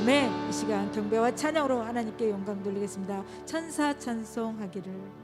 아멘. 이 시간 경배와 찬양으로 하나님께 영광 돌리겠습니다. 천사 찬송하기를.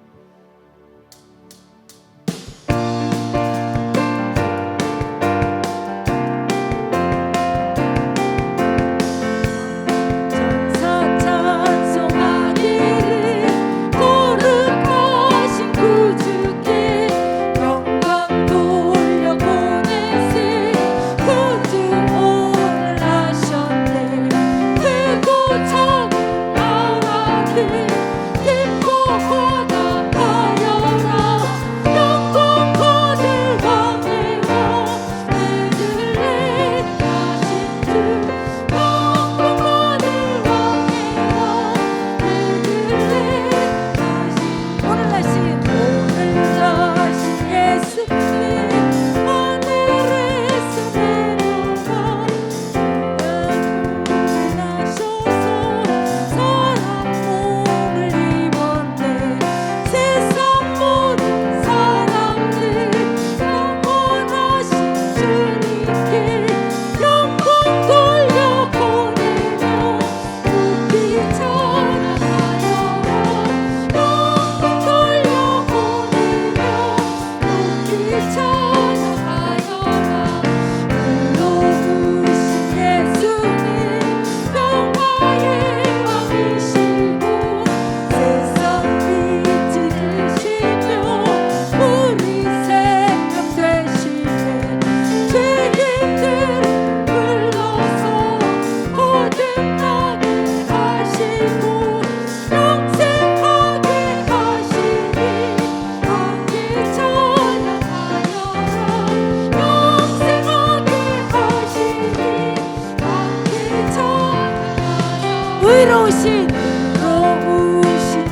의로우신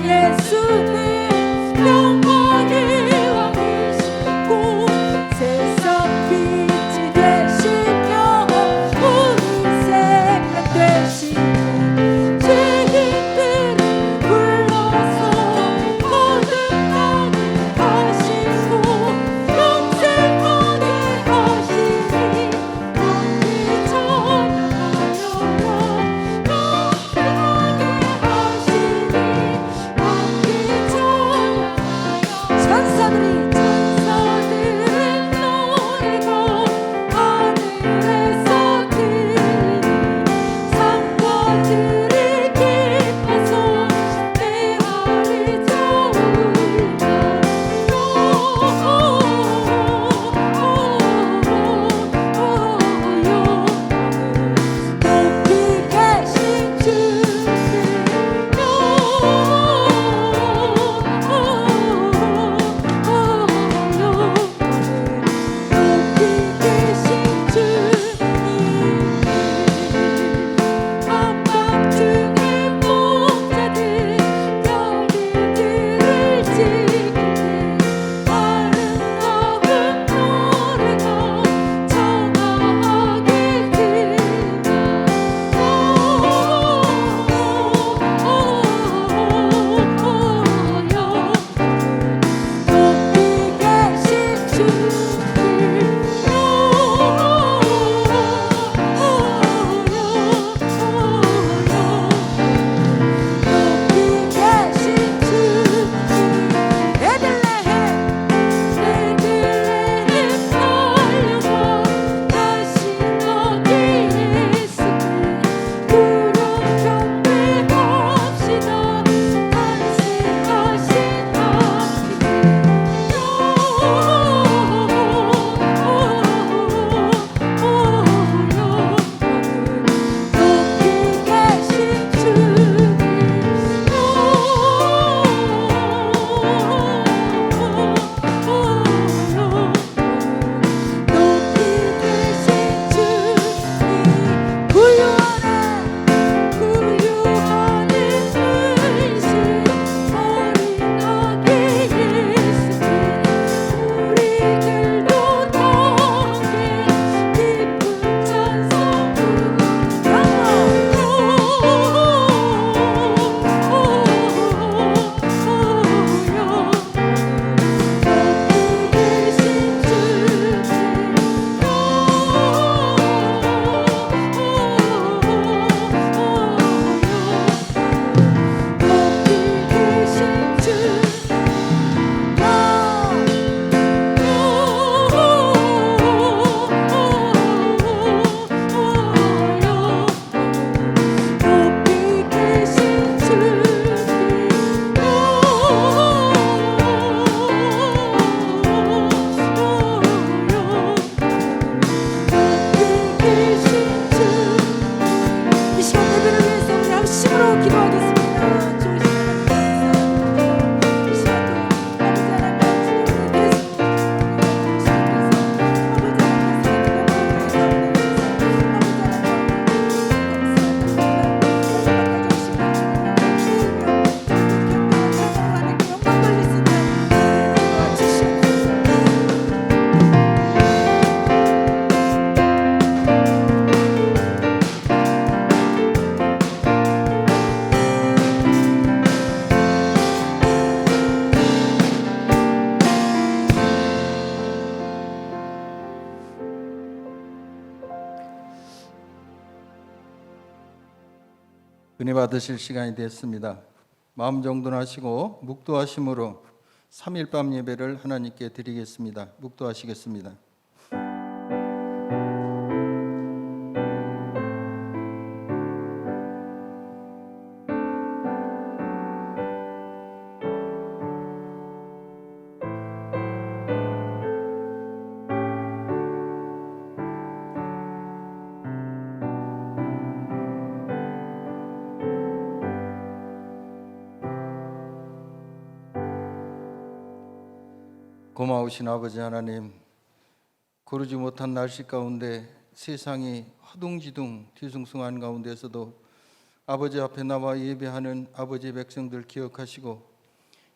예수님 영광의 왕이시고 세상 빛이 되시며 우리 생명 되시는 죄인들을 불러서 거듭나게 하시고 영생하게 하시니 함께 찬양하여라. 은혜 받으실 시간이 됐습니다. 마음 정돈하시고 묵도하심으로 3일 밤 예배를 하나님께 드리겠습니다. 묵도하시겠습니다. 고마우신 아버지 하나님, 고르지 못한 날씨 가운데 세상이 허둥지둥 뒤숭숭한 가운데서도 아버지 앞에 나와 예배하는 아버지 백성들 기억하시고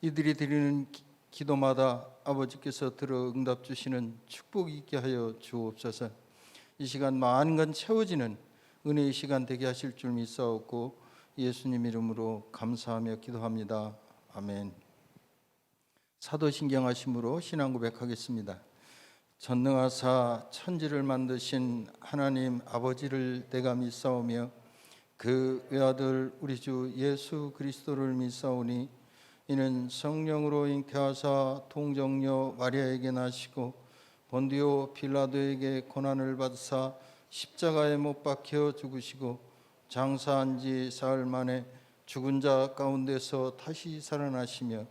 이들이 드리는 기도마다 아버지께서 들어 응답 주시는 축복이 있게 하여 주옵소서. 이 시간 많은 건 채워지는 은혜의 시간 되게 하실 줄 믿사옵고 예수님 이름으로 감사하며 기도합니다. 아멘. 사도신경하심으로 신앙 고백하겠습니다. 전능하사 천지를 만드신 하나님 아버지를 내가 믿사오며 그 외아들 우리 주 예수 그리스도를 믿사오니 이는 성령으로 잉태하사 통정녀 마리아에게 나시고 본디오 빌라도에게 고난을 받으사 십자가에 못 박혀 죽으시고 장사한 지 사흘 만에 죽은 자 가운데서 다시 살아나시며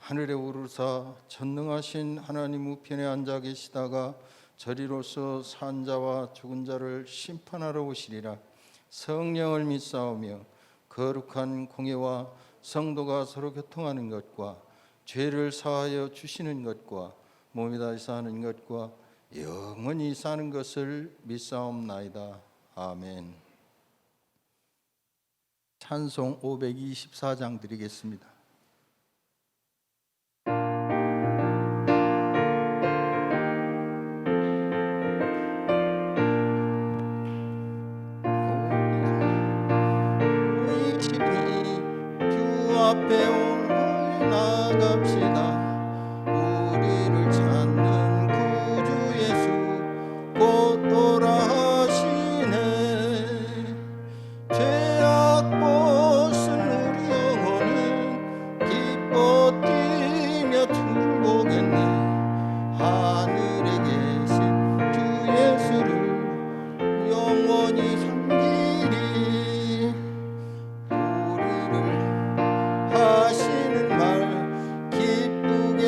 하늘에 오르사 전능하신 하나님 우편에 앉아 계시다가 저리로서 산 자와 죽은 자를 심판하러 오시리라. 성령을 믿사오며 거룩한 공예와 성도가 서로 교통하는 것과 죄를 사하여 주시는 것과 몸이 다시 사는 것과 영원히 사는 것을 믿사옵나이다. 아멘. 찬송 524장 드리겠습니다. 앞에 올라갑시다. 우리를 찾는 구주 예수 곧 오라 하시네. 죄악 벗은 우리 영혼은 기뻐 뛰며 주를 보겠네. 하늘에 계신 주 예수를 영원히 섬기리. 하시는 말 기쁘게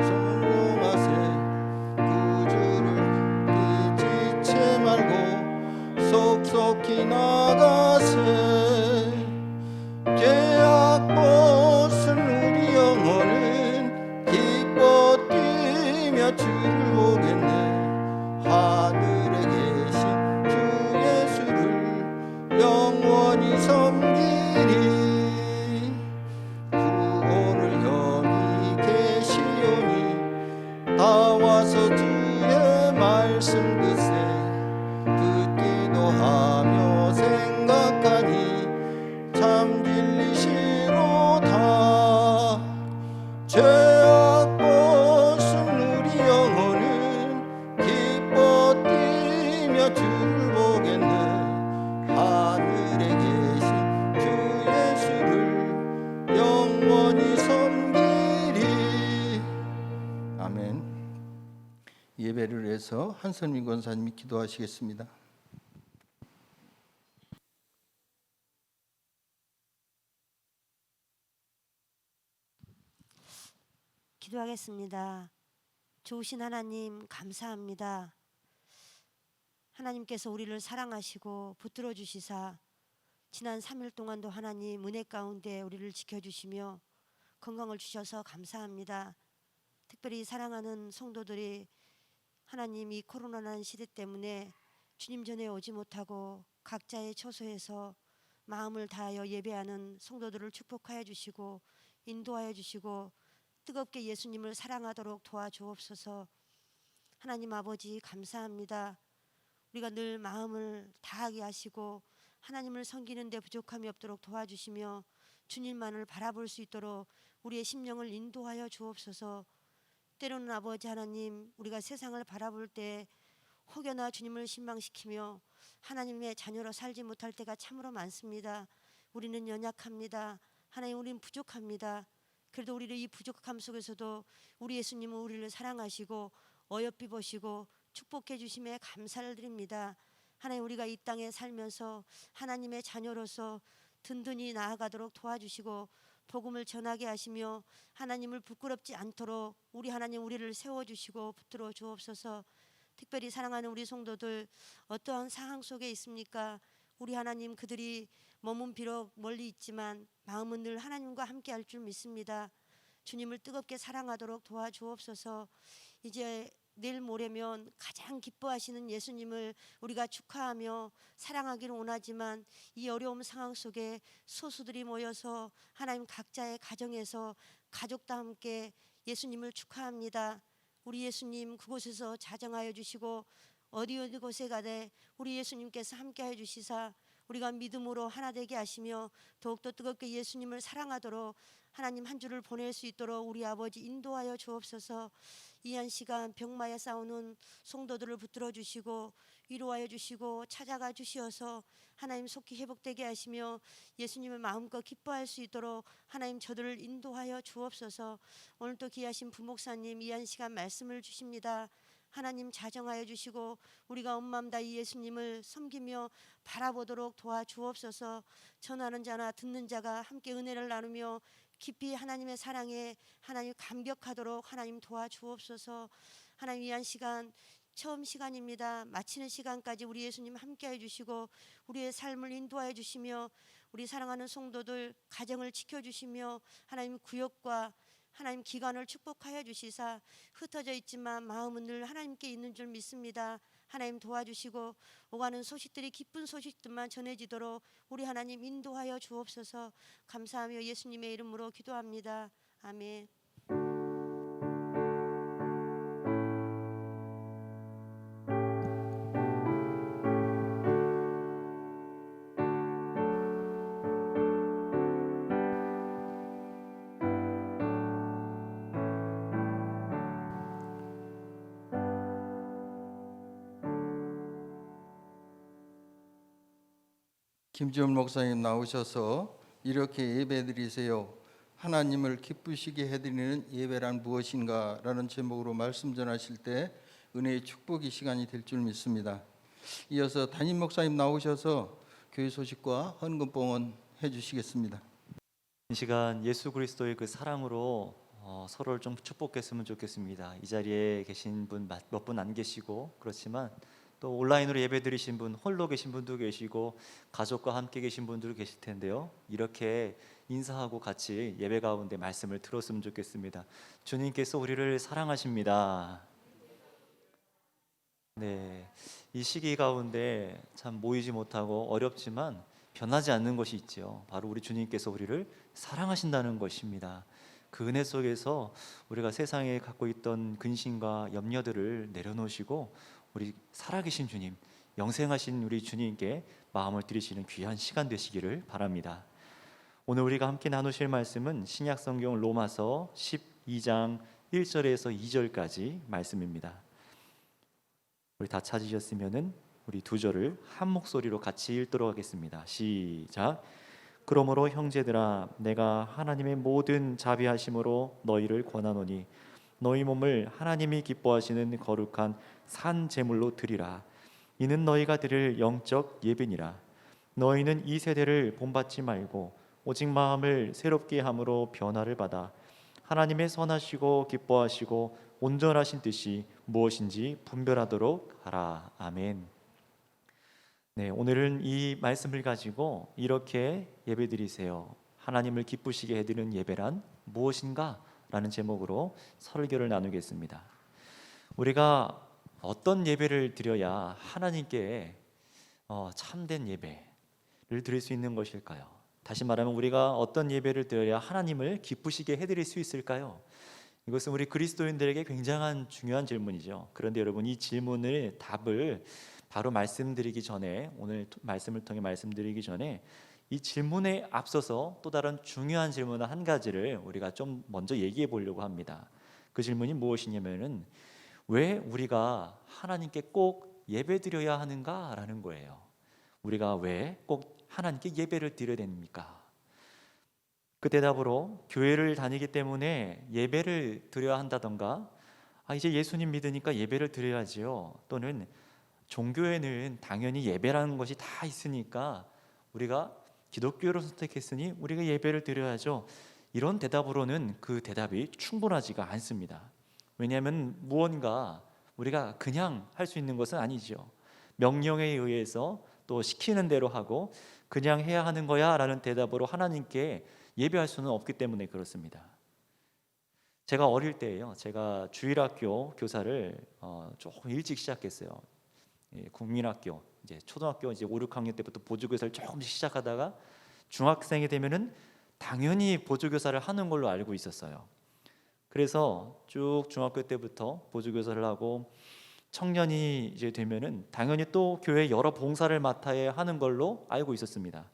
성공하세. 구주를 뒤지체 말고 속속히 나가세. 죄악 벗은 우리 영혼은 기뻐 뛰며 주를 보겠네. 하늘에 계신 주 예수를 영원히 섬기리. 다 와서 주의 말씀 듣세. 듣기도 하며 생각하니 참 진리시로다. 죄악 벗은 우리 영혼은 기뻐 뛰며 주를 보겠네. 하늘에 계신 주 예수를 영원히 섬기리. 아멘. 예배를 위해서 한선민 권사님이 기도하시겠습니다. 기도하겠습니다. 좋으신 하나님 감사합니다. 하나님께서 우리를 사랑하시고 붙들어 주시사 지난 3일 동안도 하나님 은혜 가운데 우리를 지켜주시며 건강을 주셔서 감사합니다. 특별히 사랑하는 성도들이 하나님 이 코로나라는 시대 때문에 주님 전에 오지 못하고 각자의 처소에서 마음을 다하여 예배하는 성도들을 축복하여 주시고 인도하여 주시고 뜨겁게 예수님을 사랑하도록 도와주옵소서. 하나님 아버지 감사합니다. 우리가 늘 마음을 다하게 하시고 하나님을 섬기는 데 부족함이 없도록 도와주시며 주님만을 바라볼 수 있도록 우리의 심령을 인도하여 주옵소서. 때로는 아버지 하나님 우리가 세상을 바라볼 때 혹여나 주님을 실망시키며 하나님의 자녀로 살지 못할 때가 참으로 많습니다. 우리는 연약합니다. 하나님, 우리는 부족합니다. 그래도 우리를 이 부족함 속에서도 우리 예수님은 우리를 사랑하시고 어여삐 보시고 축복해 주심에 감사를 드립니다. 하나님, 우리가 이 땅에 살면서 하나님의 자녀로서 든든히 나아가도록 도와주시고 복음을 전하게 하시며 하나님을 부끄럽지 않도록 우리 하나님, 우리를 세워주시고 붙들어 주옵소서. 특별히 사랑하는 우리 성도들, 어떠한 상황 속에 있습니까? 우리 하나님, 그들이 몸은 비록 멀리 있지만 마음은 늘 하나님과 함께 할 줄 믿습니다. 주님을 뜨겁게 사랑하도록 도와주옵소서. 이제 내일 모레면 가장 기뻐하시는 예수님을 우리가 축하하며 사랑하기를 원하지만 이 어려운 상황 속에 소수들이 모여서 하나님, 각자의 가정에서 가족과 함께 예수님을 축하합니다. 우리 예수님 그곳에서 자정하여 주시고 어디 곳에 가되 우리 예수님께서 함께하여 주시사 우리가 믿음으로 하나 되게 하시며 더욱더 뜨겁게 예수님을 사랑하도록 하나님 한 주를 보낼 수 있도록 우리 아버지 인도하여 주옵소서. 이 한 시간 병마에 싸우는 성도들을 붙들어 주시고 위로하여 주시고 찾아가 주시어서 하나님 속히 회복되게 하시며 예수님을 마음껏 기뻐할 수 있도록 하나님 저들을 인도하여 주옵소서. 오늘 또 귀하신 부목사님 이 한 시간 말씀을 주십니다. 하나님 자정하여 주시고 우리가 온 마음 다이 예수님을 섬기며 바라보도록 도와주옵소서. 전하는 자나 듣는 자가 함께 은혜를 나누며 깊이 하나님의 사랑에 하나님 감격하도록 하나님 도와주옵소서. 하나님, 이 한 시간 처음 시간입니다. 마치는 시간까지 우리 예수님 함께해 주시고 우리의 삶을 인도하여 주시며 우리 사랑하는 성도들 가정을 지켜주시며 하나님 구역과 하나님 기관을 축복하여 주시사 흩어져 있지만 마음은 늘 하나님께 있는 줄 믿습니다. 하나님 도와주시고 오가는 소식들이 기쁜 소식들만 전해지도록 우리 하나님 인도하여 주옵소서. 감사하며 예수님의 이름으로 기도합니다. 아멘. 김지원 목사님 나오셔서 이렇게 예배드리세요. 하나님을 기쁘시게 해드리는 예배란 무엇인가? 라는 제목으로 말씀 전하실 때 은혜의 축복의 시간이 될 줄 믿습니다. 이어서 담임 목사님 나오셔서 교회 소식과 헌금봉헌 해주시겠습니다. 이 시간 예수 그리스도의 그 사랑으로 서로를 좀 축복했으면 좋겠습니다. 이 자리에 계신 분 몇 분 안 계시고 그렇지만 또 온라인으로 예배 드리신 분, 홀로 계신 분도 계시고 가족과 함께 계신 분도 계실 텐데요. 이렇게 인사하고 같이 예배 가운데 말씀을 들었으면 좋겠습니다. 주님께서 우리를 사랑하십니다. 네, 이 시기 가운데 참 모이지 못하고 어렵지만 변하지 않는 것이 있죠. 바로 우리 주님께서 우리를 사랑하신다는 것입니다. 그 은혜 속에서 우리가 세상에 갖고 있던 근심과 염려들을 내려놓으시고 우리 살아계신 주님, 영생하신 우리 주님께 마음을 드리시는 귀한 시간 되시기를 바랍니다. 오늘 우리가 함께 나누실 말씀은 신약성경 로마서 12장 1절에서 2절까지 말씀입니다. 우리 다 찾으셨으면은 우리 두 절을 한 목소리로 같이 읽도록 하겠습니다. 시작. 그러므로 형제들아, 내가 하나님의 모든 자비하심으로 너희를 권하노니 너희 몸을 하나님이 기뻐하시는 거룩한 산 제물로 드리라. 이는 너희가 드릴 영적 예배니라. 너희는 이 세대를 본받지 말고 오직 마음을 새롭게 함으로 변화를 받아 하나님의 선하시고 기뻐하시고 온전하신 뜻이 무엇인지 분별하도록 하라. 아멘. 네, 오늘은 이 말씀을 가지고 이렇게 예배드리세요. 하나님을 기쁘시게 해드리는 예배란 무엇인가? 라는 제목으로 설교를 나누겠습니다. 우리가 어떤 예배를 드려야 하나님께 참된 예배를 드릴 수 있는 것일까요? 다시 말하면 우리가 어떤 예배를 드려야 하나님을 기쁘시게 해드릴 수 있을까요? 이것은 우리 그리스도인들에게 굉장한 중요한 질문이죠. 그런데 여러분, 이 질문의 답을 바로 말씀드리기 전에, 오늘 말씀을 통해 말씀드리기 전에 이 질문에 앞서서 또 다른 중요한 질문 한 가지를 우리가 좀 먼저 얘기해 보려고 합니다. 그 질문이 무엇이냐면은 왜 우리가 하나님께 꼭 예배드려야 하는가라는 거예요. 우리가 왜 꼭 하나님께 예배를 드려야 됩니까? 그 대답으로 교회를 다니기 때문에 예배를 드려야 한다던가, 이제 예수님 믿으니까 예배를 드려야지요, 또는 종교에는 당연히 예배라는 것이 다 있으니까 우리가 기독교를 선택했으니 우리가 예배를 드려야죠, 이런 대답으로는 그 대답이 충분하지가 않습니다. 왜냐하면 무언가 우리가 그냥 할 수 있는 것은 아니죠. 명령에 의해서 또 시키는 대로 하고 그냥 해야 하는 거야 라는 대답으로 하나님께 예배할 수는 없기 때문에 그렇습니다. 제가 어릴 때예요, 제가 주일학교 교사를 조금 일찍 시작했어요. 국민학교, 이제 초등학교 이제 5, 6학년 때부터 보조교사를 조금씩 시작하다가 중학생이 되면은 당연히 보조교사를 하는 걸로 알고 있었어요. 그래서 쭉 중학교 때부터 보조교사를 하고 청년이 이제 되면은 당연히 또 교회 여러 봉사를 맡아야 하는 걸로 알고 있었습니다.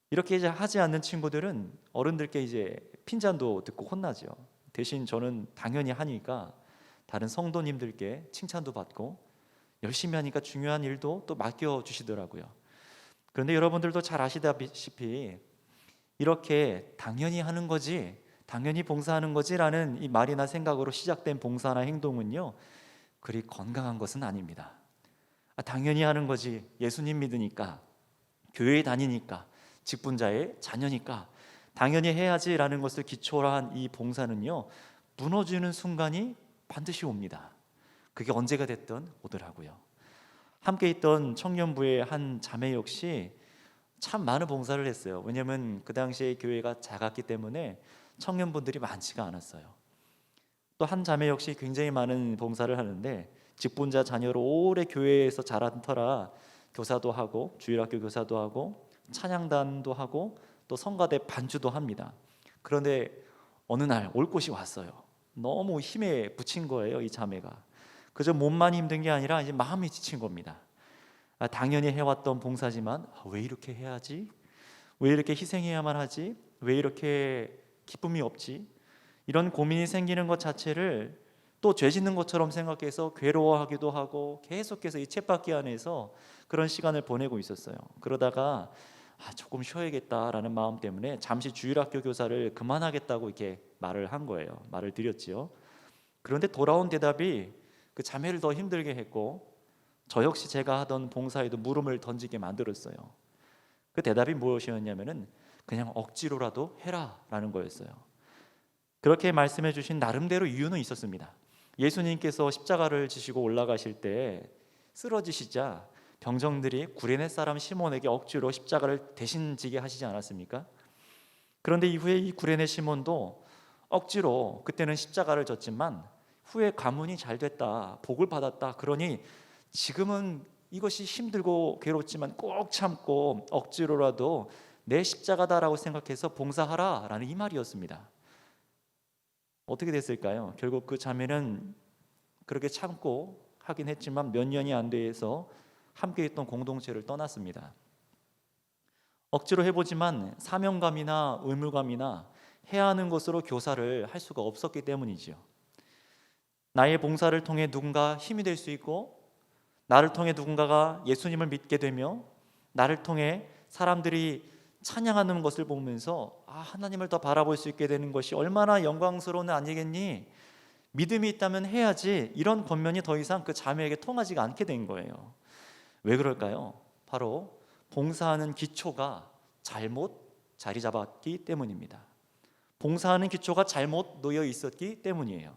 이렇게 이제 하지 않는 친구들은 어른들께 이제 핀잔도 듣고 혼나죠. 대신 저는 당연히 하니까 다른 성도님들께 칭찬도 받고 열심히 하니까 중요한 일도 또 맡겨 주시더라고요. 그런데 여러분들도 잘 아시다시피 이렇게 당연히 하는 거지, 당연히 봉사하는 거지라는 이 말이나 생각으로 시작된 봉사나 행동은요, 그리 건강한 것은 아닙니다. 당연히 하는 거지, 예수님 믿으니까, 교회에 다니니까, 직분자의 자녀니까 당연히 해야지라는 것을 기초로 한 이 봉사는요, 무너지는 순간이 반드시 옵니다. 그게 언제가 됐든 오더라고요. 함께 있던 청년부의 한 자매 역시 참 많은 봉사를 했어요. 왜냐하면 그 당시에 교회가 작았기 때문에 청년분들이 많지가 않았어요. 또 한 자매 역시 굉장히 많은 봉사를 하는데 직분자 자녀로 오래 교회에서 자란 터라 교사도 하고 주일학교 교사도 하고 찬양단도 하고 또 성가대 반주도 합니다. 그런데 어느 날 올 곳이 왔어요. 너무 힘에 부친 거예요, 이 자매가. 그저 몸만 힘든 게 아니라 이제 마음이 지친 겁니다. 당연히 해왔던 봉사지만 왜 이렇게 해야지? 왜 이렇게 희생해야만 하지? 왜 이렇게 기쁨이 없지? 이런 고민이 생기는 것 자체를 또 죄 짓는 것처럼 생각해서 괴로워하기도 하고 계속해서 이 쳇바퀴 안에서 그런 시간을 보내고 있었어요. 그러다가 조금 쉬어야겠다라는 마음 때문에 잠시 주일학교 교사를 그만하겠다고 이렇게 말을 한 거예요. 말을 드렸지요. 그런데 돌아온 대답이 그 자매를 더 힘들게 했고 저 역시 제가 하던 봉사에도 물음을 던지게 만들었어요. 그 대답이 무엇이었냐면은 그냥 억지로라도 해라라는 거였어요. 그렇게 말씀해 주신 나름대로 이유는 있었습니다. 예수님께서 십자가를 지시고 올라가실 때 쓰러지시자 병정들이 구레네 사람 시몬에게 억지로 십자가를 대신 지게 하시지 않았습니까? 그런데 이후에 이 구레네 시몬도 억지로 그때는 십자가를 졌지만 후에 가문이 잘 됐다, 복을 받았다, 그러니 지금은 이것이 힘들고 괴롭지만 꼭 참고 억지로라도 내 십자가다라고 생각해서 봉사하라라는 이 말이었습니다. 어떻게 됐을까요? 결국 그 자매는 그렇게 참고 하긴 했지만 몇 년이 안 돼서 함께 있던 공동체를 떠났습니다. 억지로 해보지만 사명감이나 의무감이나 해야 하는 것으로 교사를 할 수가 없었기 때문이죠. 나의 봉사를 통해 누군가 힘이 될 수 있고 나를 통해 누군가가 예수님을 믿게 되며 나를 통해 사람들이 찬양하는 것을 보면서 하나님을 더 바라볼 수 있게 되는 것이 얼마나 영광스러운 아니겠니? 믿음이 있다면 해야지, 이런 권면이 더 이상 그 자매에게 통하지가 않게 된 거예요. 왜 그럴까요? 바로 봉사하는 기초가 잘못 자리 잡았기 때문입니다. 봉사하는 기초가 잘못 놓여 있었기 때문이에요.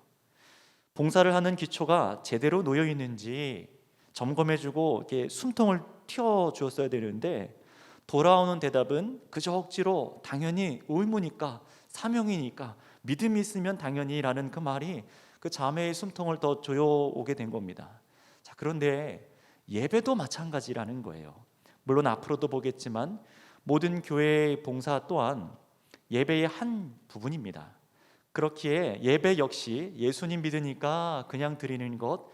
봉사를 하는 기초가 제대로 놓여 있는지 점검해주고 이렇게 숨통을 틔워주었어야 되는데 돌아오는 대답은 그저 억지로 당연히 의무니까 사명이니까 믿음이 있으면 당연히라는 그 말이 그 자매의 숨통을 더 조여오게 된 겁니다. 자, 그런데 예배도 마찬가지라는 거예요. 물론 앞으로도 보겠지만 모든 교회의 봉사 또한 예배의 한 부분입니다. 그렇기에 예배 역시 예수님 믿으니까 그냥 드리는 것,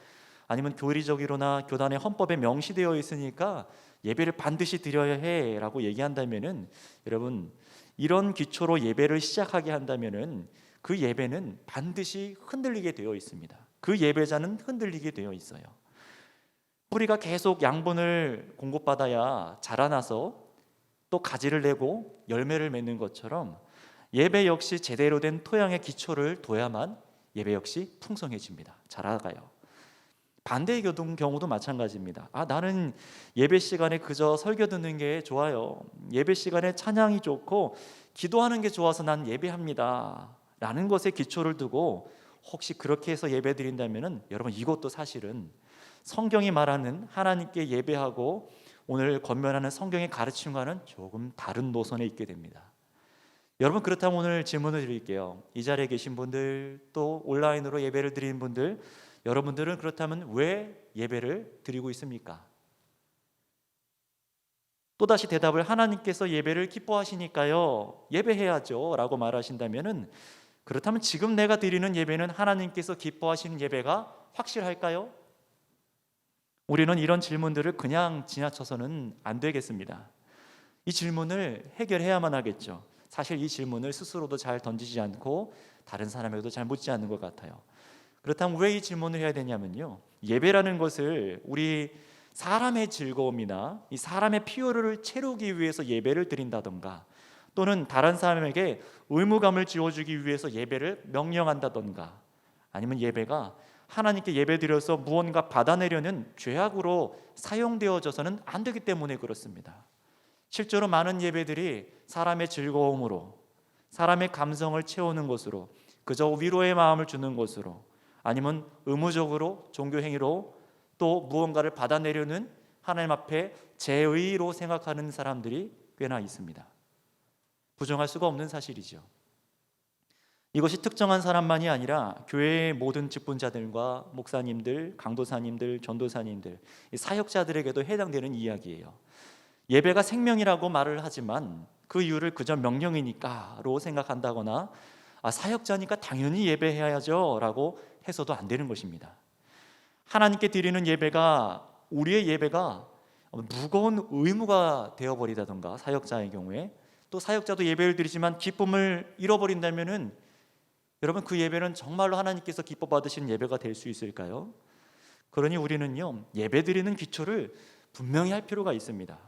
아니면 교리적으로나 교단의 헌법에 명시되어 있으니까 예배를 반드시 드려야 해라고 얘기한다면은, 여러분 이런 기초로 예배를 시작하게 한다면은 그 예배는 반드시 흔들리게 되어 있습니다. 그 예배자는 흔들리게 되어 있어요. 뿌리가 계속 양분을 공급받아야 자라나서 또 가지를 내고 열매를 맺는 것처럼 예배 역시 제대로 된 토양의 기초를 둬야만 예배 역시 풍성해집니다. 자라가요. 반대의 경우도 마찬가지입니다. 나는 예배 시간에 그저 설교 듣는 게 좋아요. 예배 시간에 찬양이 좋고 기도하는 게 좋아서 난 예배합니다 라는 것에 기초를 두고 혹시 그렇게 해서 예배 드린다면 여러분, 이것도 사실은 성경이 말하는 하나님께 예배하고 오늘 권면하는 성경의 가르침과는 조금 다른 노선에 있게 됩니다. 여러분, 그렇다면 오늘 질문을 드릴게요. 이 자리에 계신 분들, 또 온라인으로 예배를 드리는 분들, 여러분들은 그렇다면 왜 예배를 드리고 있습니까? 또다시 대답을, 하나님께서 예배를 기뻐하시니까요 예배해야죠 라고 말하신다면, 그렇다면 지금 내가 드리는 예배는 하나님께서 기뻐하시는 예배가 확실할까요? 우리는 이런 질문들을 그냥 지나쳐서는 안 되겠습니다. 이 질문을 해결해야만 하겠죠. 사실 이 질문을 스스로도 잘 던지지 않고 다른 사람에게도 잘 묻지 않는 것 같아요. 그렇다면 왜 이 질문을 해야 되냐면요, 예배라는 것을 우리 사람의 즐거움이나 이 사람의 필요를 채우기 위해서 예배를 드린다던가, 또는 다른 사람에게 의무감을 지어주기 위해서 예배를 명령한다던가, 아니면 예배가 하나님께 예배드려서 무언가 받아내려는 죄악으로 사용되어져서는 안 되기 때문에 그렇습니다. 실제로 많은 예배들이 사람의 즐거움으로, 사람의 감성을 채우는 것으로, 그저 위로의 마음을 주는 것으로, 아니면 의무적으로 종교 행위로 또 무언가를 받아내려는 하나님 앞에 제의로 생각하는 사람들이 꽤나 있습니다. 부정할 수가 없는 사실이죠. 이것이 특정한 사람만이 아니라 교회의 모든 직분자들과 목사님들, 강도사님들, 전도사님들, 사역자들에게도 해당되는 이야기예요. 예배가 생명이라고 말을 하지만 그 이유를 그저 명령이니까로 생각한다거나, 사역자니까 당연히 예배해야죠 라고 해서도 안 되는 것입니다. 하나님께 드리는 예배가, 우리의 예배가 무거운 의무가 되어버리다던가, 사역자의 경우에, 또 사역자도 예배를 드리지만 기쁨을 잃어버린다면은 여러분, 그 예배는 정말로 하나님께서 기뻐 받으시는 예배가 될 수 있을까요? 그러니 우리는요, 예배 드리는 기초를 분명히 할 필요가 있습니다.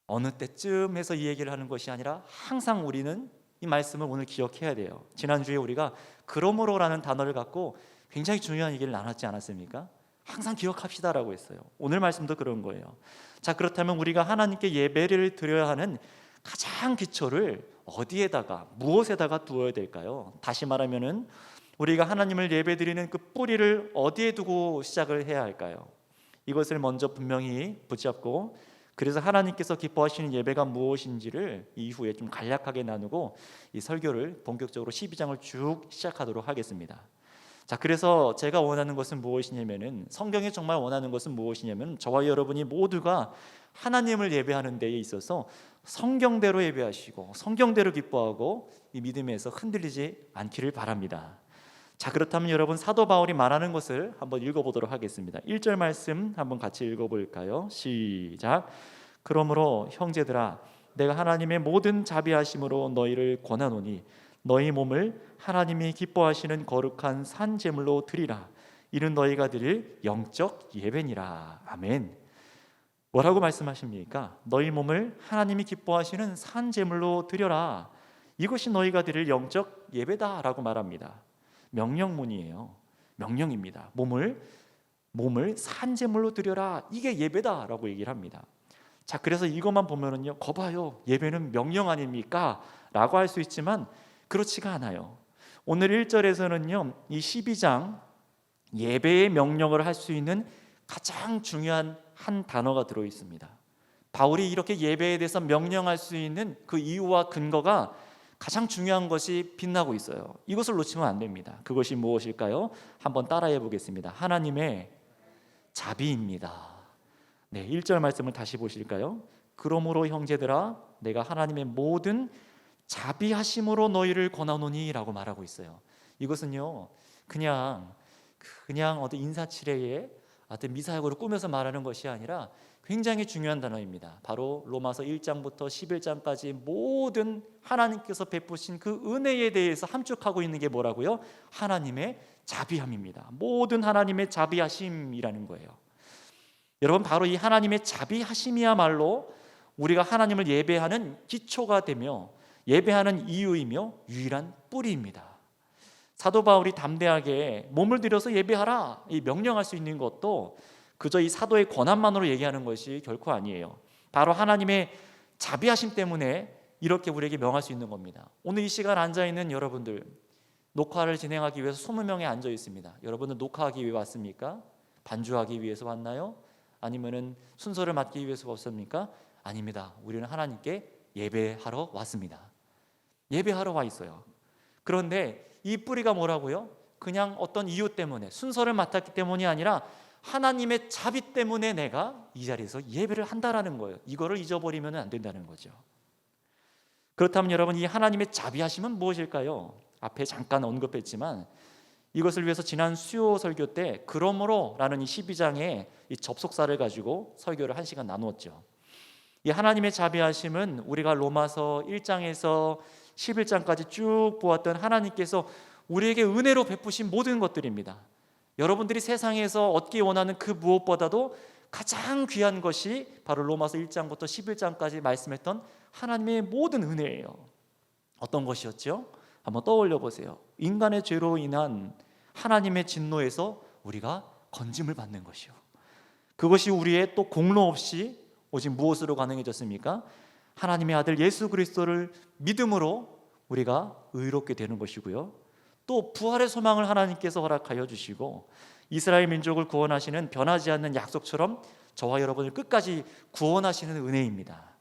어느 때쯤 해서 이 얘기를 하는 것이 아니라 항상 우리는 이 말씀을 오늘 기억해야 돼요. 지난주에 우리가 그러므로라는 단어를 갖고 굉장히 중요한 얘기를 나눴지 않았습니까? 항상 기억합시다라고 했어요. 오늘 말씀도 그런 거예요. 자, 그렇다면 우리가 하나님께 예배를 드려야 하는 가장 기초를 어디에다가, 무엇에다가 두어야 될까요? 다시 말하면은 우리가 하나님을 예배드리는 그 뿌리를 어디에 두고 시작을 해야 할까요? 이것을 먼저 분명히 붙잡고, 그래서 하나님께서 기뻐하시는 예배가 무엇인지를 이후에 좀 간략하게 나누고 이 설교를 본격적으로 12장을 쭉 시작하도록 하겠습니다. 자, 그래서 제가 원하는 것은 무엇이냐면은, 성경이 정말 원하는 것은 무엇이냐면, 저와 여러분이 모두가 하나님을 예배하는 데에 있어서 성경대로 예배하시고 성경대로 기뻐하고 이 믿음에서 흔들리지 않기를 바랍니다. 자, 그렇다면 여러분, 사도 바울이 말하는 것을 한번 읽어보도록 하겠습니다. 1절 말씀 한번 같이 읽어볼까요? 시작. 그러므로 형제들아, 내가 하나님의 모든 자비하심으로 너희를 권하노니 너희 몸을 하나님이 기뻐하시는 거룩한 산 제물로 드리라. 이는 너희가 드릴 영적 예배니라. 아멘. 뭐라고 말씀하십니까? 너희 몸을 하나님이 기뻐하시는 산 제물로 드려라. 이것이 너희가 드릴 영적 예배다라고 말합니다. 명령문이에요. 명령입니다. 몸을 산 제물로 드려라. 이게 예배다라고 얘기를 합니다. 자, 그래서 이것만 보면은요, 거봐요, 예배는 명령 아닙니까? 라고 할 수 있지만 그렇지가 않아요. 오늘 1절에서는요, 이 12장 예배의 명령을 할 수 있는 가장 중요한 한 단어가 들어 있습니다. 바울이 이렇게 예배에 대해서 명령할 수 있는 그 이유와 근거가 가장 중요한 것이 빛나고 있어요. 이것을 놓치면 안 됩니다. 그것이 무엇일까요? 한번 따라해 보겠습니다. 하나님의 자비입니다. 네, 1절 말씀을 다시 보실까요? 그러므로 형제들아, 내가 하나님의 모든 자비하심으로 너희를 권하노니 라고 말하고 있어요. 이것은요, 그냥 어떤 인사치레에 어떤 미사역으로 꾸며서 말하는 것이 아니라 굉장히 중요한 단어입니다. 바로 로마서 1장부터 11장까지 모든 하나님께서 베푸신 그 은혜에 대해서 함축하고 있는 게 뭐라고요? 하나님의 자비함입니다. 모든 하나님의 자비하심이라는 거예요. 여러분, 바로 이 하나님의 자비하심이야말로 우리가 하나님을 예배하는 기초가 되며 예배하는 이유이며 유일한 뿌리입니다. 사도 바울이 담대하게 몸을 들여서 예배하라 이 명령할 수 있는 것도 그저 이 사도의 권한만으로 얘기하는 것이 결코 아니에요. 바로 하나님의 자비하심 때문에 이렇게 우리에게 명할 수 있는 겁니다. 오늘 이 시간 앉아있는 여러분들, 녹화를 진행하기 위해서 20명에 앉아 있습니다. 여러분은 녹화하기 위해 왔습니까? 반주하기 위해서 왔나요? 아니면은 순서를 맡기 위해서 왔습니까? 아닙니다. 우리는 하나님께 예배하러 왔습니다. 예배하러 와 있어요. 그런데 이 뿌리가 뭐라고요? 그냥 어떤 이유 때문에 순서를 맡았기 때문이 아니라 하나님의 자비 때문에 내가 이 자리에서 예배를 한다라는 거예요. 이거를 잊어버리면 안 된다는 거죠. 그렇다면 여러분, 이 하나님의 자비하심은 무엇일까요? 앞에 잠깐 언급했지만 이것을 위해서 지난 수요 설교 때 그러므로라는 이 12장의 이 접속사를 가지고 설교를 1시간 나누었죠. 이 하나님의 자비하심은 우리가 로마서 1장에서 11장까지 쭉 보았던 하나님께서 우리에게 은혜로 베푸신 모든 것들입니다. 여러분들이 세상에서 얻기 원하는 그 무엇보다도 가장 귀한 것이 바로 로마서 1장부터 11장까지 말씀했던 하나님의 모든 은혜예요. 어떤 것이었죠? 한번 떠올려 보세요. 인간의 죄로 인한 하나님의 진노에서 우리가 건짐을 받는 것이요. 그것이 우리의 또 공로 없이 오직 무엇으로 가능해졌습니까? 하나님의 아들 예수 그리스도를 믿음으로 우리가 의롭게 되는 것이고요. 또 부활의 소망을 하나님께서 허락하여 주시고 이스라엘 민족을 구원하시는 변하지 않는 약속처럼 저와 여러분을 끝까지 구원하시는 은혜입니다.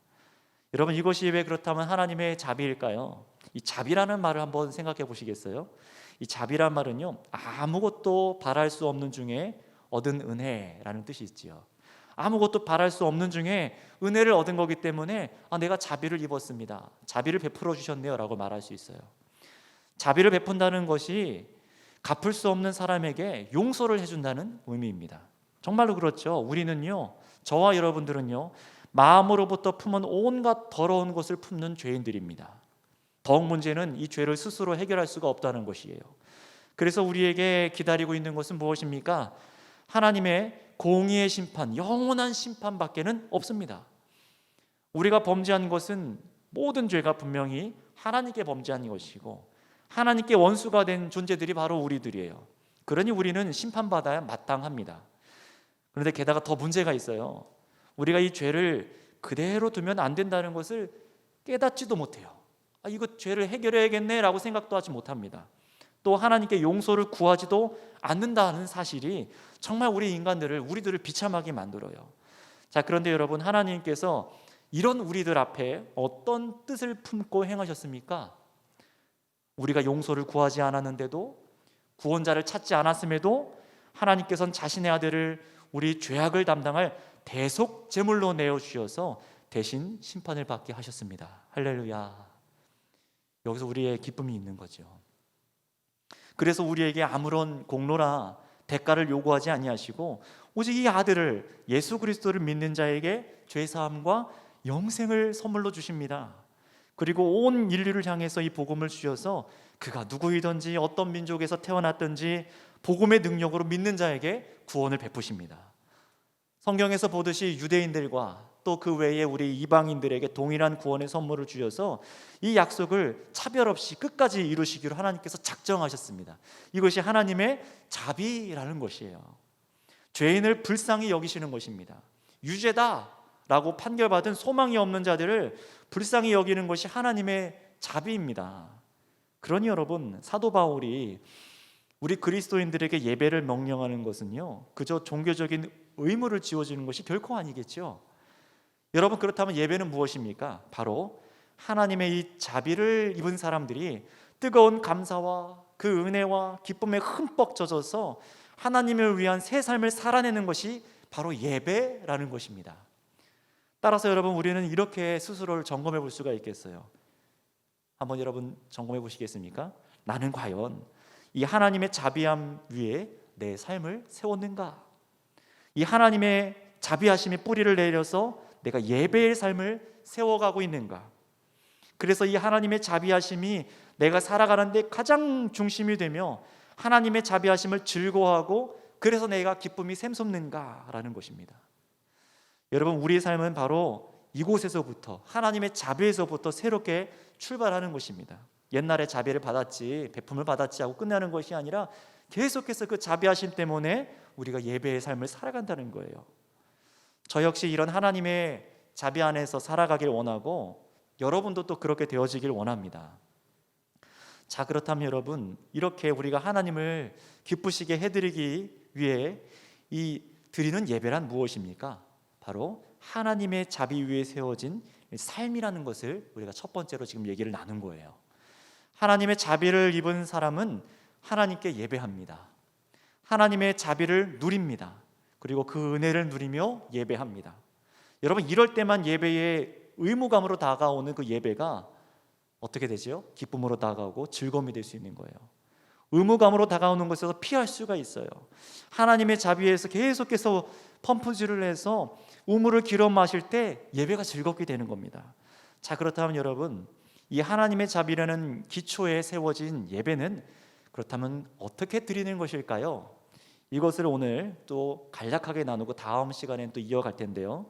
여러분, 이것이 왜 그렇다면 하나님의 자비일까요? 이 자비라는 말을 한번 생각해 보시겠어요? 이 자비란 말은요, 아무것도 바랄 수 없는 중에 얻은 은혜라는 뜻이 있지요. 아무것도 바랄 수 없는 중에 은혜를 얻은 거기 때문에 내가 자비를 입었습니다, 자비를 베풀어 주셨네요 라고 말할 수 있어요. 자비를 베푼다는 것이 갚을 수 없는 사람에게 용서를 해준다는 의미입니다. 정말로 그렇죠. 우리는요, 저와 여러분들은요, 마음으로부터 품은 온갖 더러운 것을 품는 죄인들입니다. 더욱 문제는 이 죄를 스스로 해결할 수가 없다는 것이에요. 그래서 우리에게 기다리고 있는 것은 무엇입니까? 하나님의 공의의 심판, 영원한 심판밖에는 없습니다. 우리가 범죄한 것은 모든 죄가 분명히 하나님께 범죄한 것이고 하나님께 원수가 된 존재들이 바로 우리들이에요. 그러니 우리는 심판받아야 마땅합니다. 그런데 게다가 더 문제가 있어요. 우리가 이 죄를 그대로 두면 안 된다는 것을 깨닫지도 못해요. 이거 죄를 해결해야겠네 라고 생각도 하지 못합니다. 또 하나님께 용서를 구하지도 않는다는 사실이 정말 우리들을 비참하게 만들어요. 자, 그런데 여러분, 하나님께서 이런 우리들 앞에 어떤 뜻을 품고 행하셨습니까? 우리가 용서를 구하지 않았는데도, 구원자를 찾지 않았음에도 하나님께서는 자신의 아들을 우리 죄악을 담당할 대속 제물로 내어주셔서 대신 심판을 받게 하셨습니다. 할렐루야. 여기서 우리의 기쁨이 있는 거죠. 그래서 우리에게 아무런 공로나 대가를 요구하지 아니하시고 오직 이 아들을, 예수 그리스도를 믿는 자에게 죄사함과 영생을 선물로 주십니다. 그리고 온 인류를 향해서 이 복음을 주셔서 그가 누구이든지 어떤 민족에서 태어났든지 복음의 능력으로 믿는 자에게 구원을 베푸십니다. 성경에서 보듯이 유대인들과 또 그 외에 우리 이방인들에게 동일한 구원의 선물을 주셔서 이 약속을 차별 없이 끝까지 이루시기로 하나님께서 작정하셨습니다. 이것이 하나님의 자비라는 것이에요. 죄인을 불쌍히 여기시는 것입니다. 유죄다 라고 판결받은 소망이 없는 자들을 불쌍히 여기는 것이 하나님의 자비입니다. 그러니 여러분, 사도 바울이 우리 그리스도인들에게 예배를 명령하는 것은요, 그저 종교적인 의무를 지어주는 것이 결코 아니겠죠. 여러분, 그렇다면 예배는 무엇입니까? 바로 하나님의 이 자비를 입은 사람들이 뜨거운 감사와 그 은혜와 기쁨에 흠뻑 젖어서 하나님을 위한 새 삶을 살아내는 것이 바로 예배라는 것입니다. 따라서 여러분, 우리는 이렇게 스스로를 점검해 볼 수가 있겠어요. 한번 여러분 점검해 보시겠습니까? 나는 과연 이 하나님의 자비함 위에 내 삶을 세웠는가? 이 하나님의 자비하심의 뿌리를 내려서 내가 예배의 삶을 세워가고 있는가? 그래서 이 하나님의 자비하심이 내가 살아가는 데 가장 중심이 되며 하나님의 자비하심을 즐거워하고 그래서 내가 기쁨이 샘솟는가라는 것입니다. 여러분, 우리의 삶은 바로 이곳에서부터 하나님의 자비에서부터 새롭게 출발하는 것입니다. 옛날에 자비를 받았지, 베품을 받았지 하고 끝나는 것이 아니라 계속해서 그 자비하심 때문에 우리가 예배의 삶을 살아간다는 거예요. 저 역시 이런 하나님의 자비 안에서 살아가길 원하고 여러분도 또 그렇게 되어지길 원합니다. 자, 그렇다면 여러분, 이렇게 우리가 하나님을 기쁘시게 해드리기 위해 이 드리는 예배란 무엇입니까? 바로 하나님의 자비 위에 세워진 삶이라는 것을 우리가 첫 번째로 지금 얘기를 나눈 거예요. 하나님의 자비를 입은 사람은 하나님께 예배합니다. 하나님의 자비를 누립니다. 그리고 그 은혜를 누리며 예배합니다. 여러분, 이럴 때만 예배의 의무감으로 다가오는 그 예배가 어떻게 되죠? 기쁨으로 다가오고 즐거움이 될 수 있는 거예요. 의무감으로 다가오는 것에서 피할 수가 있어요. 하나님의 자비에서 계속해서 펌프질을 해서 우물을 길어 마실 때 예배가 즐겁게 되는 겁니다. 자, 그렇다면 여러분, 이 하나님의 자비라는 기초에 세워진 예배는 그렇다면 어떻게 드리는 것일까요? 이것을 오늘 또 간략하게 나누고 다음 시간엔 또 이어갈 텐데요.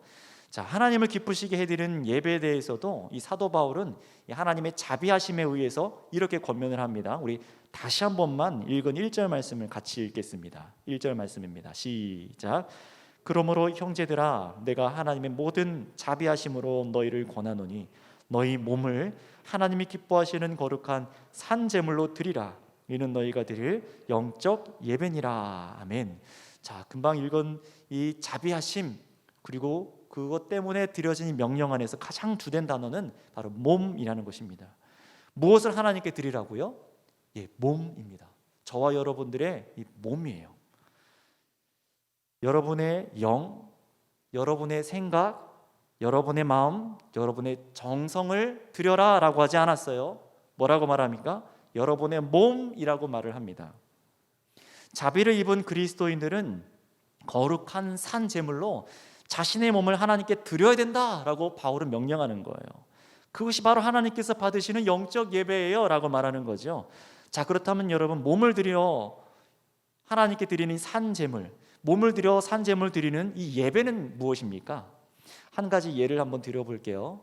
자, 하나님을 기쁘시게 해드리는 예배에 대해서도 이 사도 바울은 이 하나님의 자비하심에 의해서 이렇게 권면을 합니다. 우리 다시 한 번만 읽은 1절 말씀을 같이 읽겠습니다. 1절 말씀입니다. 시작. 그러므로 형제들아, 내가 하나님의 모든 자비하심으로 너희를 권하노니 너희 몸을 하나님이 기뻐하시는 거룩한 산 제물로 드리라. 이는 너희가 드릴 영적 예배니라. 아멘. 자, 금방 읽은 이 자비하심, 그리고 그것 때문에 드려진 이 명령 안에서 가장 주된 단어는 바로 몸이라는 것입니다. 무엇을 하나님께 드리라고요? 예, 몸입니다. 저와 여러분들의 이 몸이에요. 여러분의 영, 여러분의 생각, 여러분의 마음, 여러분의 정성을 드려라 라고 하지 않았어요. 뭐라고 말합니까? 여러분의 몸이라고 말을 합니다. 자비를 입은 그리스도인들은 거룩한 산 제물로 자신의 몸을 하나님께 드려야 된다라고 바울은 명령하는 거예요. 그것이 바로 하나님께서 받으시는 영적 예배예요 라고 말하는 거죠. 자, 그렇다면 여러분, 몸을 드려 하나님께 드리는 산 제물, 몸을 들여 산 제물 드리는 이 예배는 무엇입니까? 한 가지 예를 한번 드려볼게요.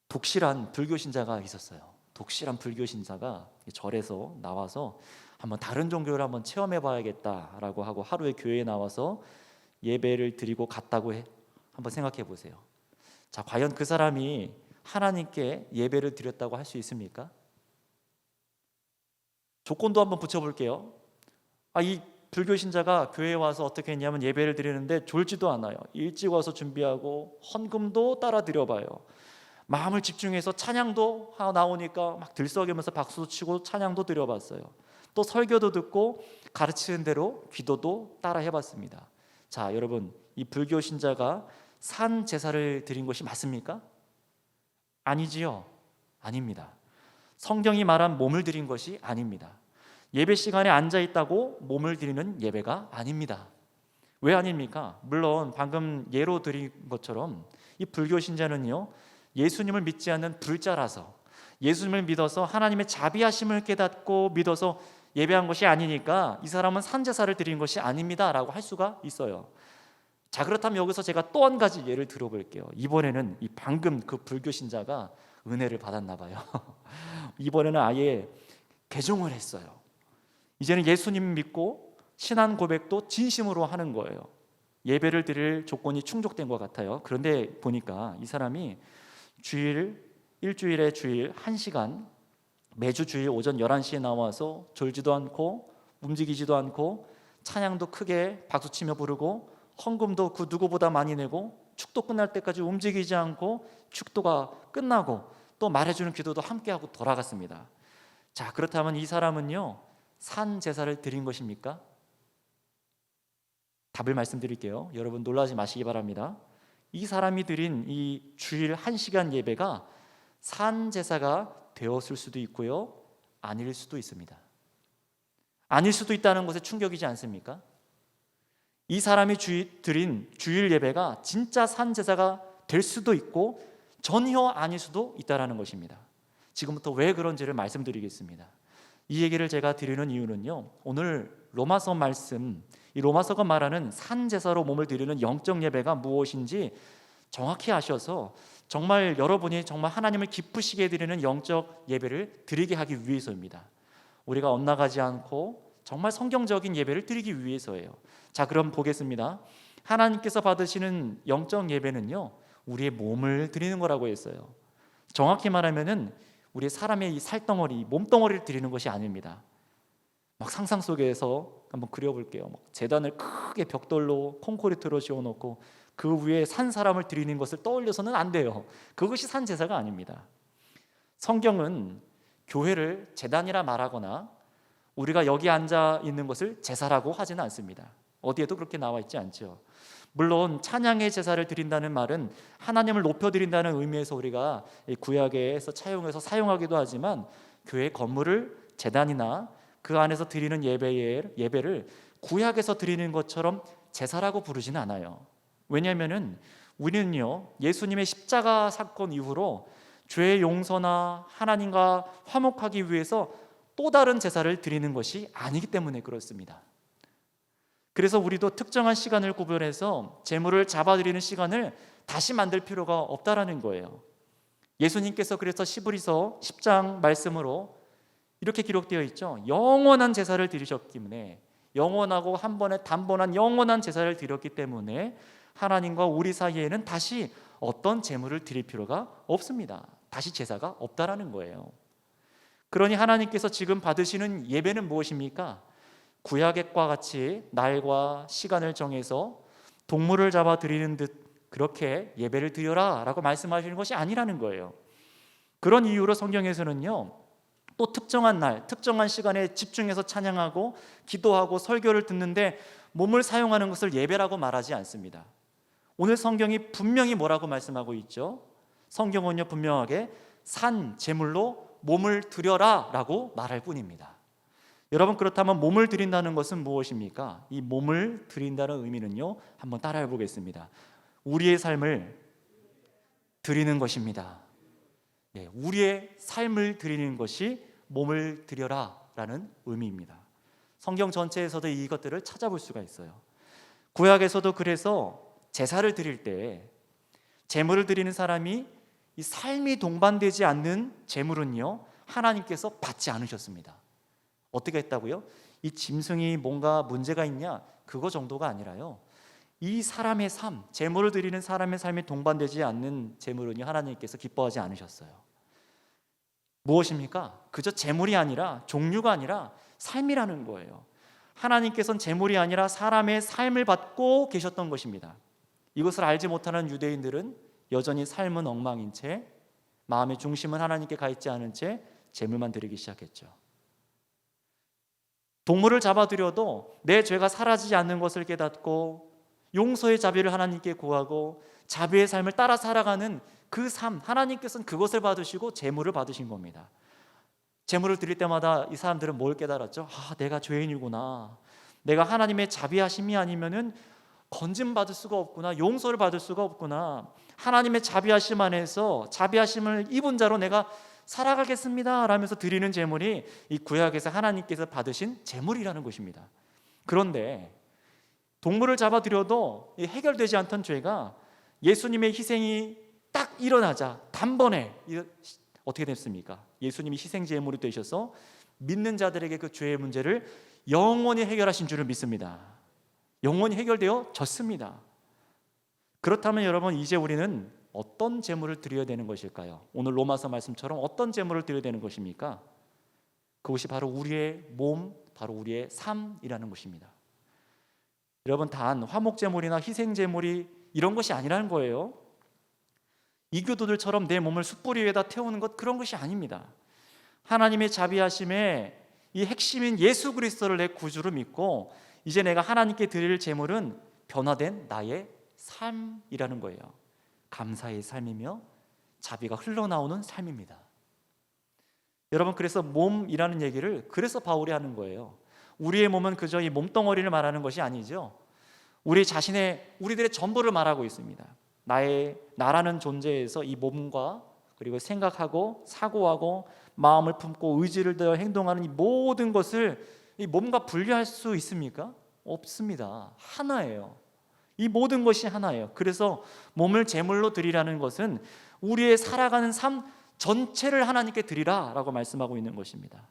독실한 불교 신자가 있었어요. 독실한 불교 신자가 절에서 나와서 한번 다른 종교를 한번 체험해 봐야겠다라고 하고 하루에 교회에 나와서 예배를 드리고 갔다고 해. 한번 생각해 보세요. 자, 과연 그 사람이 하나님께 예배를 드렸다고 할 수 있습니까? 조건도 한번 붙여볼게요. 이 불교 신자가 교회에 와서 어떻게 했냐면 예배를 드리는데 졸지도 않아요. 일찍 와서 준비하고 헌금도 따라 드려봐요. 마음을 집중해서 찬양도 나오니까 막 들썩이면서 박수도 치고 찬양도 드려봤어요. 또 설교도 듣고 가르치는 대로 기도도 따라 해봤습니다. 자, 여러분, 이 불교 신자가 산 제사를 드린 것이 맞습니까? 아니지요. 아닙니다. 성경이 말한 몸을 드린 것이 아닙니다. 예배 시간에 앉아 있다고 몸을 드리는 예배가 아닙니다. 왜 아닙니까? 물론 방금 예로 드린 것처럼 이 불교 신자는요, 예수님을 믿지 않는 불자라서 예수님을 믿어서 하나님의 자비하심을 깨닫고 믿어서 예배한 것이 아니니까 이 사람은 산제사를 드린 것이 아닙니다 라고 할 수가 있어요. 자, 그렇다면 여기서 제가 또 한 가지 예를 들어볼게요. 이번에는 이 방금 그 불교 신자가 은혜를 받았나 봐요. 이번에는 아예 개종을 했어요. 이제는 예수님 믿고 신앙 고백도 진심으로 하는 거예요. 예배를 드릴 조건이 충족된 것 같아요. 그런데 보니까 이 사람이 일주일에 주일 1시간 매주 주일 오전 11시에 나와서 졸지도 않고 움직이지도 않고 찬양도 크게 박수치며 부르고 헌금도 그 누구보다 많이 내고 축도 끝날 때까지 움직이지 않고 축도가 끝나고 또 말해주는 기도도 함께하고 돌아갔습니다. 자, 그렇다면 이 사람은요, 산 제사를 드린 것입니까? 답을 말씀드릴게요. 여러분 놀라지 마시기 바랍니다. 이 사람이 드린 이 주일 1시간 예배가 산 제사가 되었을 수도 있고요, 아닐 수도 있습니다. 아닐 수도 있다는 것에 충격이지 않습니까? 이 사람이 드린 주일 예배가 진짜 산 제사가 될 수도 있고 전혀 아닐 수도 있다는 것입니다. 지금부터 왜 그런지를 말씀드리겠습니다. 이 얘기를 제가 드리는 이유는요, 오늘 로마서 말씀, 이 로마서가 말하는 산 제사로 몸을 드리는 영적 예배가 무엇인지 정확히 아셔서 정말 여러분이 정말 하나님을 기쁘시게 드리는 영적 예배를 드리게 하기 위해서입니다. 우리가 엇나가지 않고 정말 성경적인 예배를 드리기 위해서예요. 자, 그럼 보겠습니다. 하나님께서 받으시는 영적 예배는요, 우리의 몸을 드리는 거라고 했어요. 정확히 말하면은 우리 사람의 이 살덩어리, 몸덩어리를 드리는 것이 아닙니다. 막 상상 속에서 한번 그려볼게요. 막 제단을 크게 벽돌로 콘크리트로 지어놓고 그 위에 산 사람을 드리는 것을 떠올려서는 안 돼요. 그것이 산 제사가 아닙니다. 성경은 교회를 제단이라 말하거나 우리가 여기 앉아 있는 것을 제사라고 하지는 않습니다. 어디에도 그렇게 나와 있지 않죠. 물론 찬양의 제사를 드린다는 말은 하나님을 높여드린다는 의미에서 우리가 구약에서 차용해서 사용하기도 하지만 교회 건물을 제단이나 그 안에서 드리는 예배를 구약에서 드리는 것처럼 제사라고 부르지는 않아요. 왜냐하면 우리는요, 예수님의 십자가 사건 이후로 죄의 용서나 하나님과 화목하기 위해서 또 다른 제사를 드리는 것이 아니기 때문에 그렇습니다. 그래서 우리도 특정한 시간을 구별해서 제물을 잡아드리는 시간을 다시 만들 필요가 없다라는 거예요. 예수님께서 그래서 시브리서 10장 말씀으로 이렇게 기록되어 있죠. 영원한 제사를 드리셨기 때문에, 영원하고 한 번에 단번한 영원한 제사를 드렸기 때문에 하나님과 우리 사이에는 다시 어떤 제물을 드릴 필요가 없습니다. 다시 제사가 없다라는 거예요. 그러니 하나님께서 지금 받으시는 예배는 무엇입니까? 구약과 같이 날과 시간을 정해서 동물을 잡아 드리는 듯 그렇게 예배를 드려라 라고 말씀하시는 것이 아니라는 거예요. 그런 이유로 성경에서는요, 또 특정한 날, 특정한 시간에 집중해서 찬양하고 기도하고 설교를 듣는데 몸을 사용하는 것을 예배라고 말하지 않습니다. 오늘 성경이 분명히 뭐라고 말씀하고 있죠? 성경은요, 분명하게 산 제물로 몸을 드려라 라고 말할 뿐입니다. 여러분, 그렇다면 몸을 드린다는 것은 무엇입니까? 이 몸을 드린다는 의미는요, 한번 따라해 보겠습니다. 우리의 삶을 드리는 것입니다. 네, 우리의 삶을 드리는 것이 몸을 드려라 라는 의미입니다. 성경 전체에서도 이것들을 찾아볼 수가 있어요. 구약에서도 그래서 제사를 드릴 때 제물을 드리는 사람이 이 삶이 동반되지 않는 제물은요, 하나님께서 받지 않으셨습니다. 어떻게 했다고요? 이 짐승이 뭔가 문제가 있냐? 그거 정도가 아니라요, 이 사람의 삶, 제물을 드리는 사람의 삶이 동반되지 않는 제물은요, 하나님께서 기뻐하지 않으셨어요. 무엇입니까? 그저 제물이 아니라, 종류가 아니라 삶이라는 거예요. 하나님께서는 제물이 아니라 사람의 삶을 받고 계셨던 것입니다. 이것을 알지 못하는 유대인들은 여전히 삶은 엉망인 채, 마음의 중심은 하나님께 가 있지 않은 채 제물만 드리기 시작했죠. 동물을 잡아들여도 내 죄가 사라지지 않는 것을 깨닫고 용서의 자비를 하나님께 구하고 자비의 삶을 따라 살아가는 그 삶, 하나님께서는 그것을 받으시고 제물을 받으신 겁니다. 제물을 드릴 때마다 이 사람들은 뭘 깨달았죠? 내가 죄인이구나, 내가 하나님의 자비하심이 아니면은 건짐 받을 수가 없구나, 용서를 받을 수가 없구나, 하나님의 자비하심 안에서 자비하심을 입은 자로 내가 살아가겠습니다 라면서 드리는 제물이 이 구약에서 하나님께서 받으신 제물이라는 것입니다. 그런데 동물을 잡아들여도 해결되지 않던 죄가 예수님의 희생이 딱 일어나자 단번에 어떻게 됐습니까? 예수님이 희생 제물이 되셔서 믿는 자들에게 그 죄의 문제를 영원히 해결하신 줄을 믿습니다. 영원히 해결되어졌습니다. 그렇다면 여러분, 이제 우리는 어떤 제물을 드려야 되는 것일까요? 오늘 로마서 말씀처럼 어떤 제물을 드려야 되는 것입니까? 그것이 바로 우리의 몸, 바로 우리의 삶이라는 것입니다. 여러분, 단 화목제물이나 희생제물이 이런 것이 아니라는 거예요. 이교도들처럼 내 몸을 숯불 위에다 태우는 것, 그런 것이 아닙니다. 하나님의 자비하심의 이 핵심인 예수 그리스도를 내 구주로 믿고 이제 내가 하나님께 드릴 제물은 변화된 나의 삶이라는 거예요. 감사의 삶이며 자비가 흘러나오는 삶입니다. 여러분, 그래서 몸이라는 얘기를 그래서 바울이 하는 거예요. 우리의 몸은 그저 이 몸덩어리를 말하는 것이 아니죠. 우리들의 전부를 말하고 있습니다. 나라는 존재에서 이 몸과 그리고 생각하고 사고하고 마음을 품고 의지를 다해 행동하는 이 모든 것을 이 몸과 분리할 수 있습니까? 없습니다. 하나예요. 이 모든 것이 하나예요. 그래서 몸을 제물로 드리라는 것은 우리의 살아가는 삶 전체를 하나님께 드리라라고 말씀하고 있는 것입니다.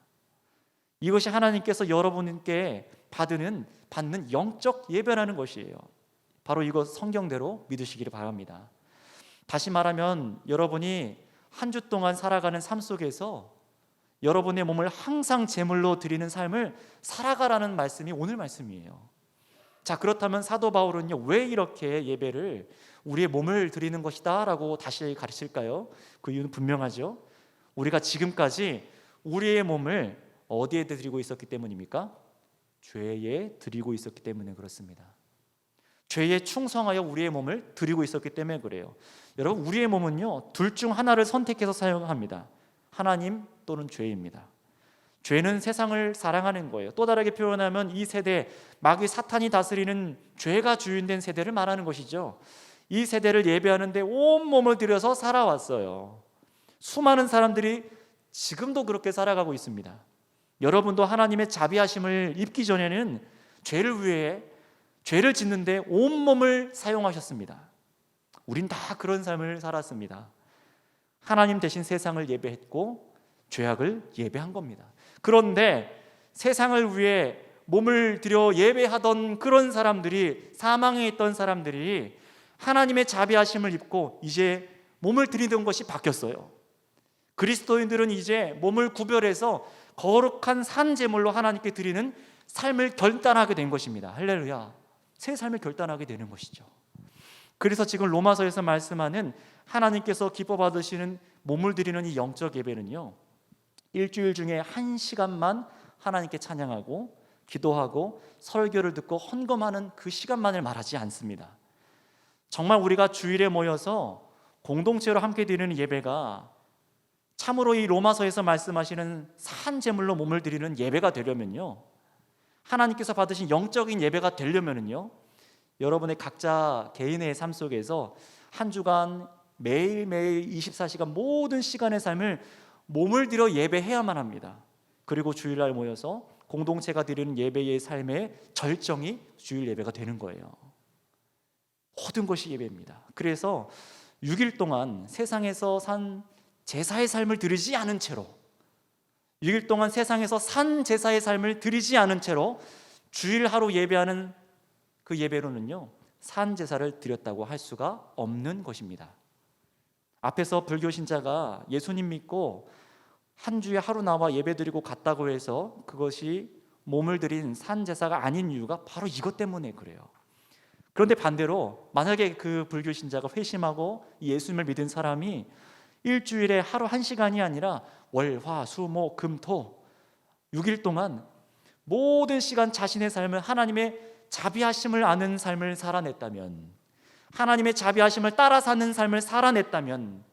이것이 하나님께서 여러분께 받는 영적 예배라는 것이에요. 바로 이것 성경대로 믿으시기를 바랍니다. 다시 말하면 여러분이 한 주 동안 살아가는 삶 속에서 여러분의 몸을 항상 제물로 드리는 삶을 살아가라는 말씀이 오늘 말씀이에요. 자, 그렇다면 사도 바울은요, 왜 이렇게 예배를 우리의 몸을 드리는 것이다 라고 다시 가르칠까요? 그 이유는 분명하죠. 우리가 지금까지 우리의 몸을 어디에 드리고 있었기 때문입니까? 죄에 드리고 있었기 때문에 그렇습니다. 죄에 충성하여 우리의 몸을 드리고 있었기 때문에 그래요. 여러분, 우리의 몸은요, 둘 중 하나를 선택해서 사용합니다. 하나님 또는 죄입니다. 죄는 세상을 사랑하는 거예요. 또 다르게 표현하면 이 세대, 마귀 사탄이 다스리는 죄가 주인된 세대를 말하는 것이죠. 이 세대를 예배하는데 온 몸을 들여서 살아왔어요. 수많은 사람들이 지금도 그렇게 살아가고 있습니다. 여러분도 하나님의 자비하심을 입기 전에는 죄를 위해 죄를 짓는데 온몸을 사용하셨습니다. 우린 다 그런 삶을 살았습니다. 하나님 대신 세상을 예배했고 죄악을 예배한 겁니다. 그런데 세상을 위해 몸을 들여 예배하던 그런 사람들이, 사망에 있던 사람들이 하나님의 자비하심을 입고 이제 몸을 드리던 것이 바뀌었어요. 그리스도인들은 이제 몸을 구별해서 거룩한 산제물로 하나님께 드리는 삶을 결단하게 된 것입니다. 할렐루야. 새 삶을 결단하게 되는 것이죠. 그래서 지금 로마서에서 말씀하는 하나님께서 기뻐 받으시는 몸을 드리는 이 영적 예배는요, 일주일 중에 1시간만 하나님께 찬양하고 기도하고 설교를 듣고 헌금하는 그 시간만을 말하지 않습니다. 정말 우리가 주일에 모여서 공동체로 함께 드리는 예배가 참으로 이 로마서에서 말씀하시는 산 제물로 몸을 드리는 예배가 되려면요, 하나님께서 받으신 영적인 예배가 되려면요, 여러분의 각자 개인의 삶 속에서 한 주간 매일매일 24시간 모든 시간의 삶을 몸을 들여 예배해야만 합니다. 그리고 주일날 모여서 공동체가 드리는 예배의 삶의 절정이 주일 예배가 되는 거예요. 모든 것이 예배입니다. 그래서 6일 동안 세상에서 산 제사의 삶을 드리지 않은 채로, 6일 동안 세상에서 산 제사의 삶을 드리지 않은 채로 주일 하루 예배하는 그 예배로는요, 산 제사를 드렸다고 할 수가 없는 것입니다. 앞에서 불교 신자가 예수님 믿고 한 주에 하루 나와 예배드리고 갔다고 해서 그것이 몸을 드린 산 제사가 아닌 이유가 바로 이것 때문에 그래요. 그런데 반대로 만약에 그 불교 신자가 회심하고 예수님을 믿은 사람이 일주일에 하루 1시간이 아니라 월, 화, 수, 목, 금, 토 6일 동안 모든 시간 자신의 삶을 하나님의 자비하심을 아는 삶을 살아냈다면, 하나님의 자비하심을 따라 사는 삶을 살아냈다면,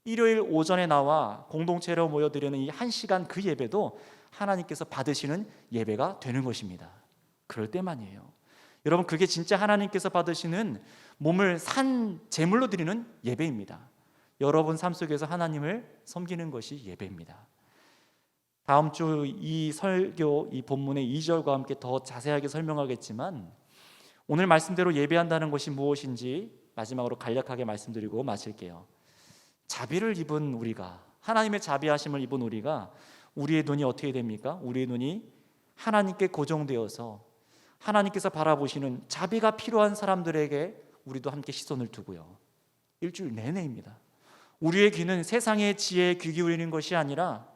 일요일 오전에 나와 공동체로 모여드리는 이 1시간 그 예배도 하나님께서 받으시는 예배가 되는 것입니다. 그럴 때만이에요. 여러분, 그게 진짜 하나님께서 받으시는 몸을 산 제물로 드리는 예배입니다. 여러분 삶 속에서 하나님을 섬기는 것이 예배입니다. 다음 주 이 설교, 이 본문의 2절과 함께 더 자세하게 설명하겠지만, 오늘 말씀대로 예배한다는 것이 무엇인지 마지막으로 간략하게 말씀드리고 마칠게요. 자비를 입은 우리가, 하나님의 자비하심을 입은 우리가, 우리의 눈이 어떻게 됩니까? 우리의 눈이 하나님께 고정되어서 하나님께서 바라보시는 자비가 필요한 사람들에게 우리도 함께 시선을 두고요, 일주일 내내입니다. 우리의 귀는 세상의 지혜에 귀 기울이는 것이 아니라,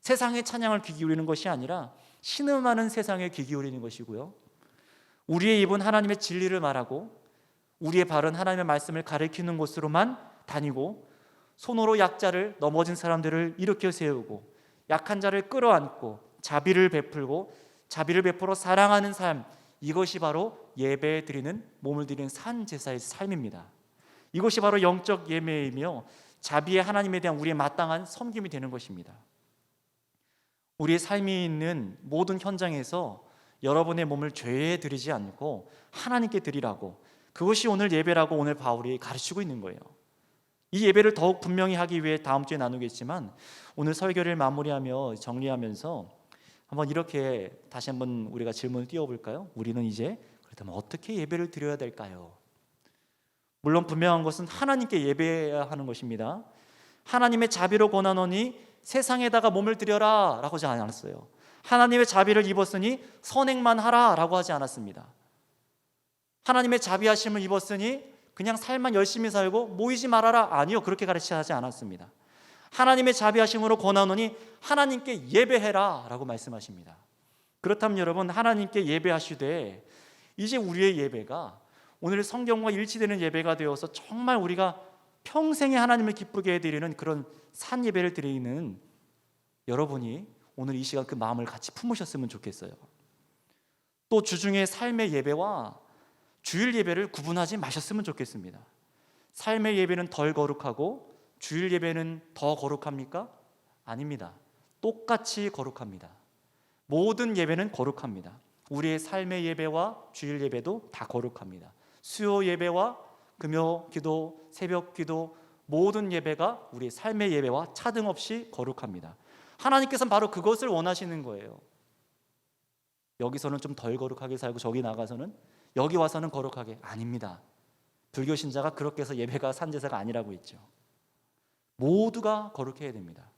세상의 찬양을 귀 기울이는 것이 아니라 신음하는 세상에 귀 기울이는 것이고요, 우리의 입은 하나님의 진리를 말하고 우리의 발은 하나님의 말씀을 가리키는 곳으로만 다니고, 손으로 약자를, 넘어진 사람들을 일으켜 세우고 약한 자를 끌어안고 자비를 베풀고 자비를 베풀어 사랑하는 삶, 이것이 바로 예배 드리는, 몸을 드리는 산 제사의 삶입니다. 이것이 바로 영적 예배이며 자비의 하나님에 대한 우리의 마땅한 섬김이 되는 것입니다. 우리의 삶이 있는 모든 현장에서 여러분의 몸을 죄에 드리지 않고 하나님께 드리라고, 그것이 오늘 예배라고 오늘 바울이 가르치고 있는 거예요. 이 예배를 더욱 분명히 하기 위해 다음 주에 나누겠지만, 오늘 설교를 마무리하며 정리하면서 한번 이렇게 다시 한번 우리가 질문을 띄워볼까요? 우리는 이제 그렇다면 어떻게 예배를 드려야 될까요? 물론 분명한 것은 하나님께 예배해야 하는 것입니다. 하나님의 자비로 권하노니 세상에다가 몸을 드려라 라고 하지 않았어요. 하나님의 자비를 입었으니 선행만 하라 라고 하지 않았습니다. 하나님의 자비하심을 입었으니 그냥 삶만 열심히 살고 모이지 말아라, 아니요, 그렇게 가르치지 않았습니다. 하나님의 자비하심으로 권하노니 하나님께 예배해라 라고 말씀하십니다. 그렇다면 여러분, 하나님께 예배하시되 이제 우리의 예배가 오늘 성경과 일치되는 예배가 되어서 정말 우리가 평생에 하나님을 기쁘게 해드리는 그런 산 예배를 드리는 여러분이 오늘 이 시간 그 마음을 같이 품으셨으면 좋겠어요. 또 주중에 삶의 예배와 주일 예배를 구분하지 마셨으면 좋겠습니다. 삶의 예배는 덜 거룩하고 주일 예배는 더 거룩합니까? 아닙니다. 똑같이 거룩합니다. 모든 예배는 거룩합니다. 우리의 삶의 예배와 주일 예배도 다 거룩합니다. 수요 예배와 금요 기도, 새벽 기도, 모든 예배가 우리의 삶의 예배와 차등 없이 거룩합니다. 하나님께서는 바로 그것을 원하시는 거예요. 여기서는 좀 덜 거룩하게 살고 저기 나가서는, 여기 와서는 거룩하게, 아닙니다. 불교 신자가 그렇게 해서 예배가 산제사가 아니라고 했죠. 모두가 거룩해야 됩니다.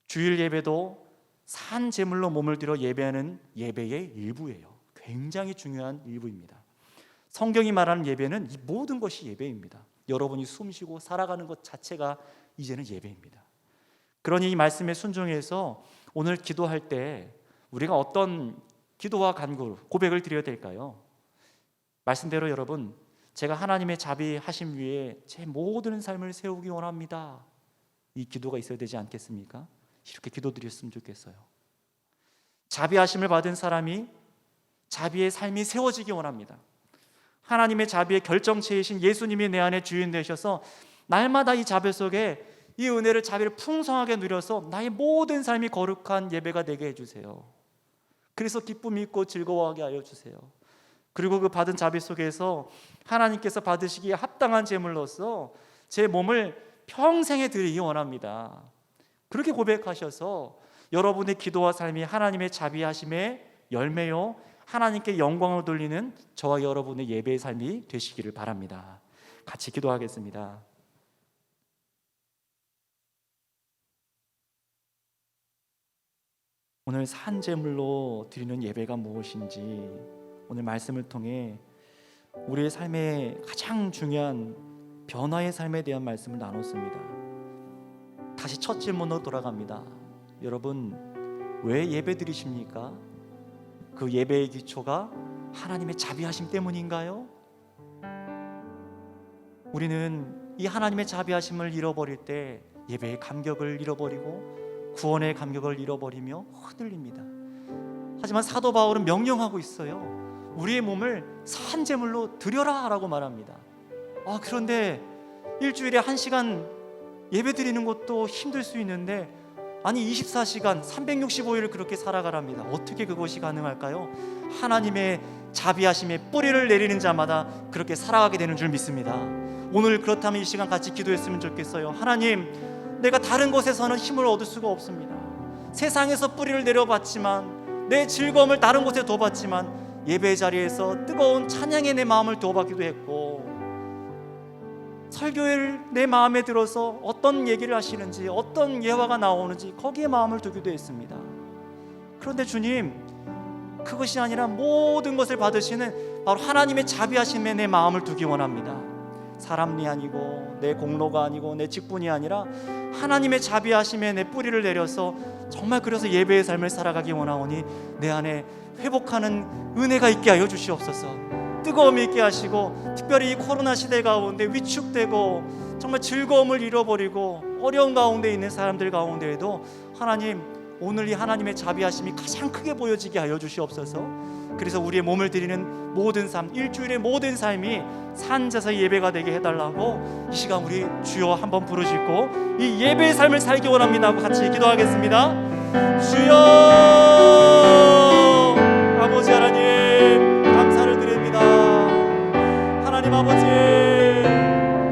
주일 예배도 산 제물로 몸을 들여 예배하는 예배의 일부예요. 굉장히 중요한 일부입니다. 성경이 말하는 예배는 이 모든 것이 예배입니다. 여러분이 숨쉬고 살아가는 것 자체가 이제는 예배입니다. 그러니 이 말씀에 순종해서 오늘 기도할 때 우리가 어떤 기도와 간구, 고백을 드려야 될까요? 말씀대로 여러분, 제가 하나님의 자비하심 위에 제 모든 삶을 세우기 원합니다. 이 기도가 있어야 되지 않겠습니까? 이렇게 기도드렸으면 좋겠어요. 자비하심을 받은 사람이 자비의 삶이 세워지기 원합니다. 하나님의 자비의 결정체이신 예수님이 내 안에 주인 되셔서 날마다 이 자비 속에 이 은혜를, 자비를 풍성하게 누려서 나의 모든 삶이 거룩한 예배가 되게 해주세요. 그래서 기쁨이 있고 즐거워하게 하여 주세요. 그리고 그 받은 자비 속에서 하나님께서 받으시기에 합당한 제물로서 제 몸을 평생에 드리기 원합니다. 그렇게 고백하셔서 여러분의 기도와 삶이 하나님의 자비하심의 열매요, 하나님께 영광을 돌리는 저와 여러분의 예배의 삶이 되시기를 바랍니다. 같이 기도하겠습니다. 오늘 산 제물로 드리는 예배가 무엇인지 오늘 말씀을 통해 우리의 삶의 가장 중요한 변화의 삶에 대한 말씀을 나눴습니다. 다시 첫 질문으로 돌아갑니다. 여러분, 왜 예배 드리십니까? 그 예배의 기초가 하나님의 자비하심 때문인가요? 우리는 이 하나님의 자비하심을 잃어버릴 때 예배의 감격을 잃어버리고 구원의 감격을 잃어버리며 흔들립니다. 하지만 사도 바울은 명령하고 있어요. 우리의 몸을 산 제물로 드려라 라고 말합니다. 그런데 일주일에 1시간 예배 드리는 것도 힘들 수 있는데, 아니 24시간 365일을 그렇게 살아가랍니다. 어떻게 그것이 가능할까요? 하나님의 자비하심에 뿌리를 내리는 자마다 그렇게 살아가게 되는 줄 믿습니다. 오늘 그렇다면 이 시간 같이 기도했으면 좋겠어요. 하나님, 내가 다른 곳에서는 힘을 얻을 수가 없습니다. 세상에서 뿌리를 내려봤지만, 내 즐거움을 다른 곳에 둬봤지만, 예배 자리에서 뜨거운 찬양에 내 마음을 두어받기도 했고, 설교를 내 마음에 들어서 어떤 얘기를 하시는지, 어떤 예화가 나오는지 거기에 마음을 두기도 했습니다. 그런데 주님, 그것이 아니라 모든 것을 받으시는 바로 하나님의 자비하심에 내 마음을 두기 원합니다. 사람이 아니고 내 공로가 아니고 내 직분이 아니라 하나님의 자비하심에 내 뿌리를 내려서 정말 그래서 예배의 삶을 살아가기 원하오니 내 안에 회복하는 은혜가 있게 하여 주시옵소서. 뜨거움이 있게 하시고, 특별히 이 코로나 시대 가운데 위축되고 정말 즐거움을 잃어버리고 어려운 가운데 있는 사람들 가운데에도 하나님, 오늘 이 하나님의 자비하심이 가장 크게 보여지게 하여 주시옵소서. 그래서 우리의 몸을 드리는 모든 삶, 일주일의 모든 삶이 산제사 예배가 되게 해달라고 이 시간 우리 주여 한번 부르시고 이 예배의 삶을 살기 원합니다 하고 같이 기도하겠습니다. 주여, 아버지 하나님 감사를 드립니다. 하나님 아버지,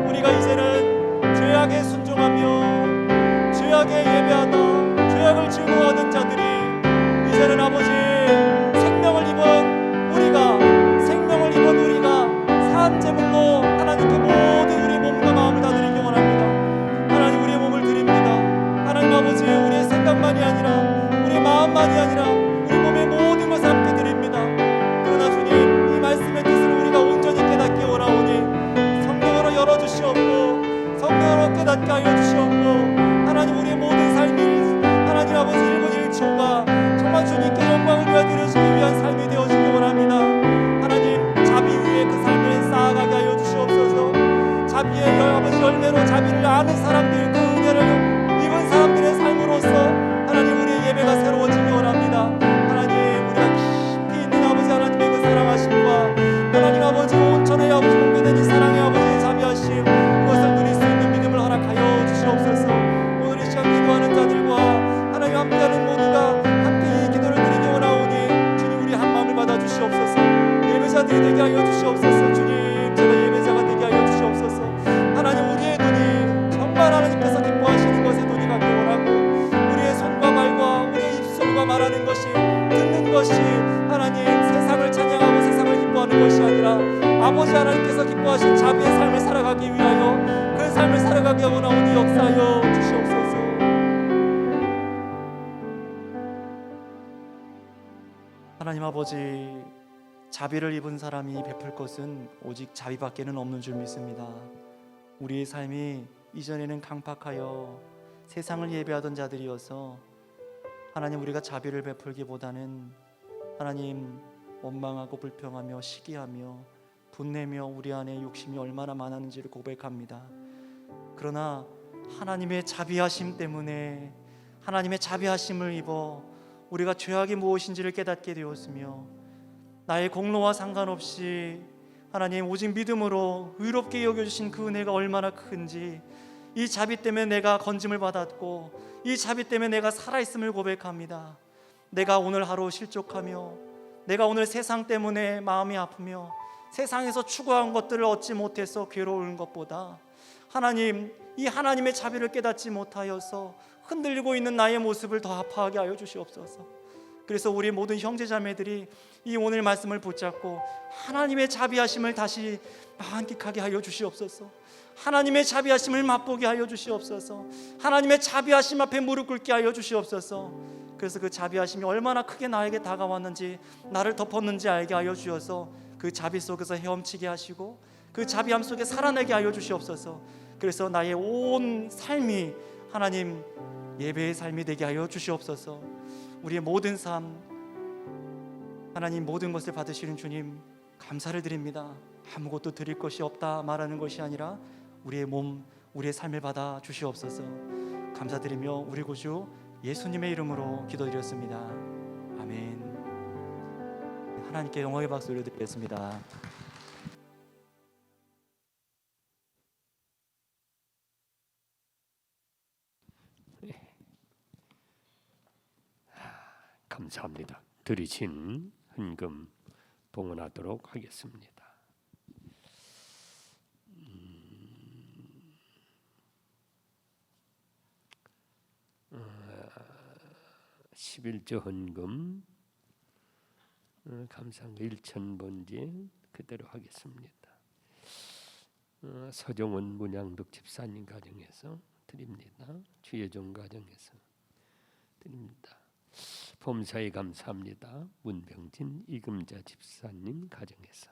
우리가 이제는 죄악에 순종하며 죄악에 예배하다 죄악을 즐거워하는 자들이 이제는 아버지 생명을 입은 우리가 생명을 예배자들이 되게 하여 주시옵소서. 주님, 제가 예배자가 되게 하여 주시옵소서. 하나님, 우리의 눈이 정말 하나님께서 기뻐하시는 것에 눈이 가길 원하고, 우리의 손과 발과 우리의 입술과 말하는 것이, 듣는 것이 하나님 세상을 찬양하고 세상을 기뻐하는 것이 아니라 아버지 하나님께서 기뻐하신 자비의 삶을 살아가기 위하여 그 삶을 살아가게 원하오니 역사하여 주시옵소서. 하나님 아버지, 자비를 입은 사람이 베풀 것은 오직 자비밖에는 없는 줄 믿습니다. 우리의 삶이 이전에는 강팍하여 세상을 예배하던 자들이어서 하나님, 우리가 자비를 베풀기보다는 하나님 원망하고 불평하며 시기하며 분내며 우리 안에 욕심이 얼마나 많았는지를 고백합니다. 그러나 하나님의 자비하심 때문에, 하나님의 자비하심을 입어 우리가 죄악이 무엇인지를 깨닫게 되었으며, 나의 공로와 상관없이 하나님 오직 믿음으로 의롭게 여겨주신 그 은혜가 얼마나 큰지, 이 자비 때문에 내가 건짐을 받았고 이 자비 때문에 내가 살아있음을 고백합니다. 내가 오늘 하루 실족하며, 내가 오늘 세상 때문에 마음이 아프며 세상에서 추구한 것들을 얻지 못해서 괴로운 것보다 하나님, 이 하나님의 자비를 깨닫지 못하여서 흔들리고 있는 나의 모습을 더 아파하게 하여 주시옵소서. 그래서 우리 모든 형제자매들이 이 오늘 말씀을 붙잡고 하나님의 자비하심을 다시 만끽하게 하여 주시옵소서. 하나님의 자비하심을 맛보게 하여 주시옵소서. 하나님의 자비하심 앞에 무릎 꿇게 하여 주시옵소서. 그래서 그 자비하심이 얼마나 크게 나에게 다가왔는지, 나를 덮었는지 알게 하여 주셔서 그 자비 속에서 헤엄치게 하시고 그 자비함 속에 살아내게 하여 주시옵소서. 그래서 나의 온 삶이 하나님 예배의 삶이 되게 하여 주시옵소서. 우리의 모든 삶, 하나님 모든 것을 받으시는 주님 감사를 드립니다. 아무것도 드릴 것이 없다 말하는 것이 아니라 우리의 몸, 우리의 삶을 받아 주시옵소서. 감사드리며 우리 구주 예수님의 이름으로 기도드렸습니다. 아멘. 하나님께 영광의 박수 올려드리겠습니다. 감사합니다. 드리신 헌금 봉헌하도록 하겠습니다. 11조 헌금 감사한 1,000번지 그대로 하겠습니다. 서정원 문양덕 집사님 가정에서 드립니다. 주예종 가정에서 드립니다. 범사에 감사합니다. 문병진 이금자 집사님 가정에서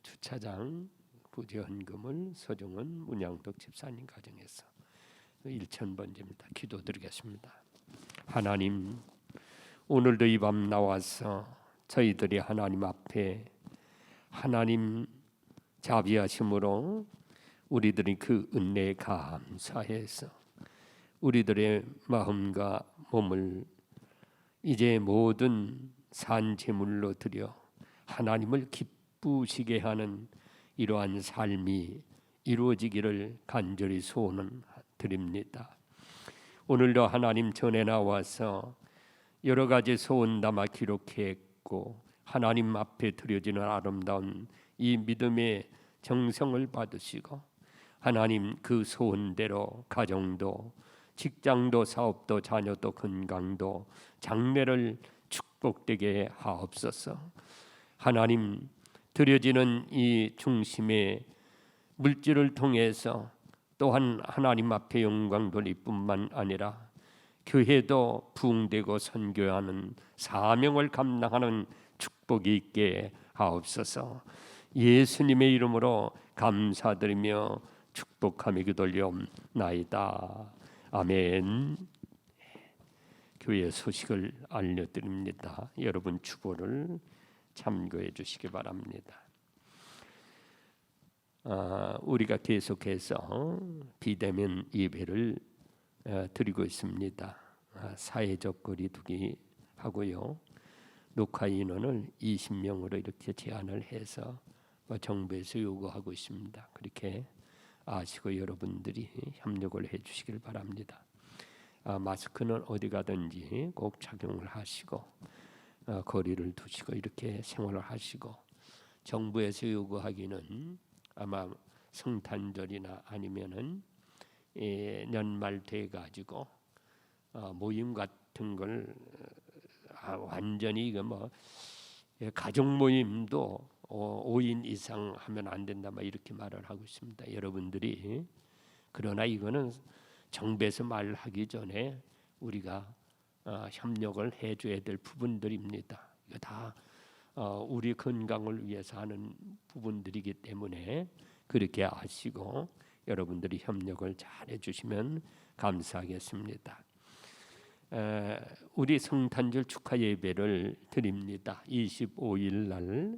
주차장 부재 헌금을 서정원 문양덕 집사님 가정에서 1,000번째입니다. 기도드리겠습니다. 하나님, 오늘도 이 밤 나와서 저희들이 하나님 앞에 하나님 자비하심으로 우리들이 그 은혜에 감사해서 우리들의 마음과 몸을 이제 모든 산 제물로 드려 하나님을 기쁘시게 하는 이러한 삶이 이루어지기를 간절히 소원드립니다. 오늘도 하나님 전에 나와서 여러 가지 소원 담아 기록했고 하나님 앞에 드려지는 아름다운 이 믿음의 정성을 받으시고 하나님 그 소원대로 가정도 직장도 사업도 자녀도 건강도 장래를 축복되게 하옵소서. 하나님 드려지는 이 중심의 물질을 통해서 또한 하나님 앞에 영광 돌릴 뿐만 아니라 교회도 부흥되고 선교하는 사명을 감당하는 축복이 있게 하옵소서. 예수님의 이름으로 감사드리며 축복하며 기도올리옵나이다. 아멘. 교회 소식을 알려드립니다. 여러분 주보를 참고해 주시기 바랍니다. 우리가 계속해서 비대면 예배를 드리고 있습니다. 사회적 거리두기 하고요. 녹화 인원을 20명으로 이렇게 제한을 해서 정부에서 요구하고 있습니다. 그렇게 아시고 여러분들이 협력을 해주시길 바랍니다. 마스크는 어디 가든지 꼭 착용을 하시고 거리를 두시고 이렇게 생활을 하시고, 정부에서 요구하기는 아마 성탄절이나 아니면은 연말 돼 가지고 모임 같은 걸 완전히 이거 뭐 가족 모임도 5인 이상 하면 안 된다 막 이렇게 말을 하고 있습니다. 여러분들이, 그러나 이거는 정부에서 말하기 전에 우리가 협력을 해줘야 될 부분들입니다. 이거 다 우리 건강을 위해서 하는 부분들이기 때문에 그렇게 아시고 여러분들이 협력을 잘 해주시면 감사하겠습니다. 우리 성탄절 축하 예배를 드립니다. 25일 날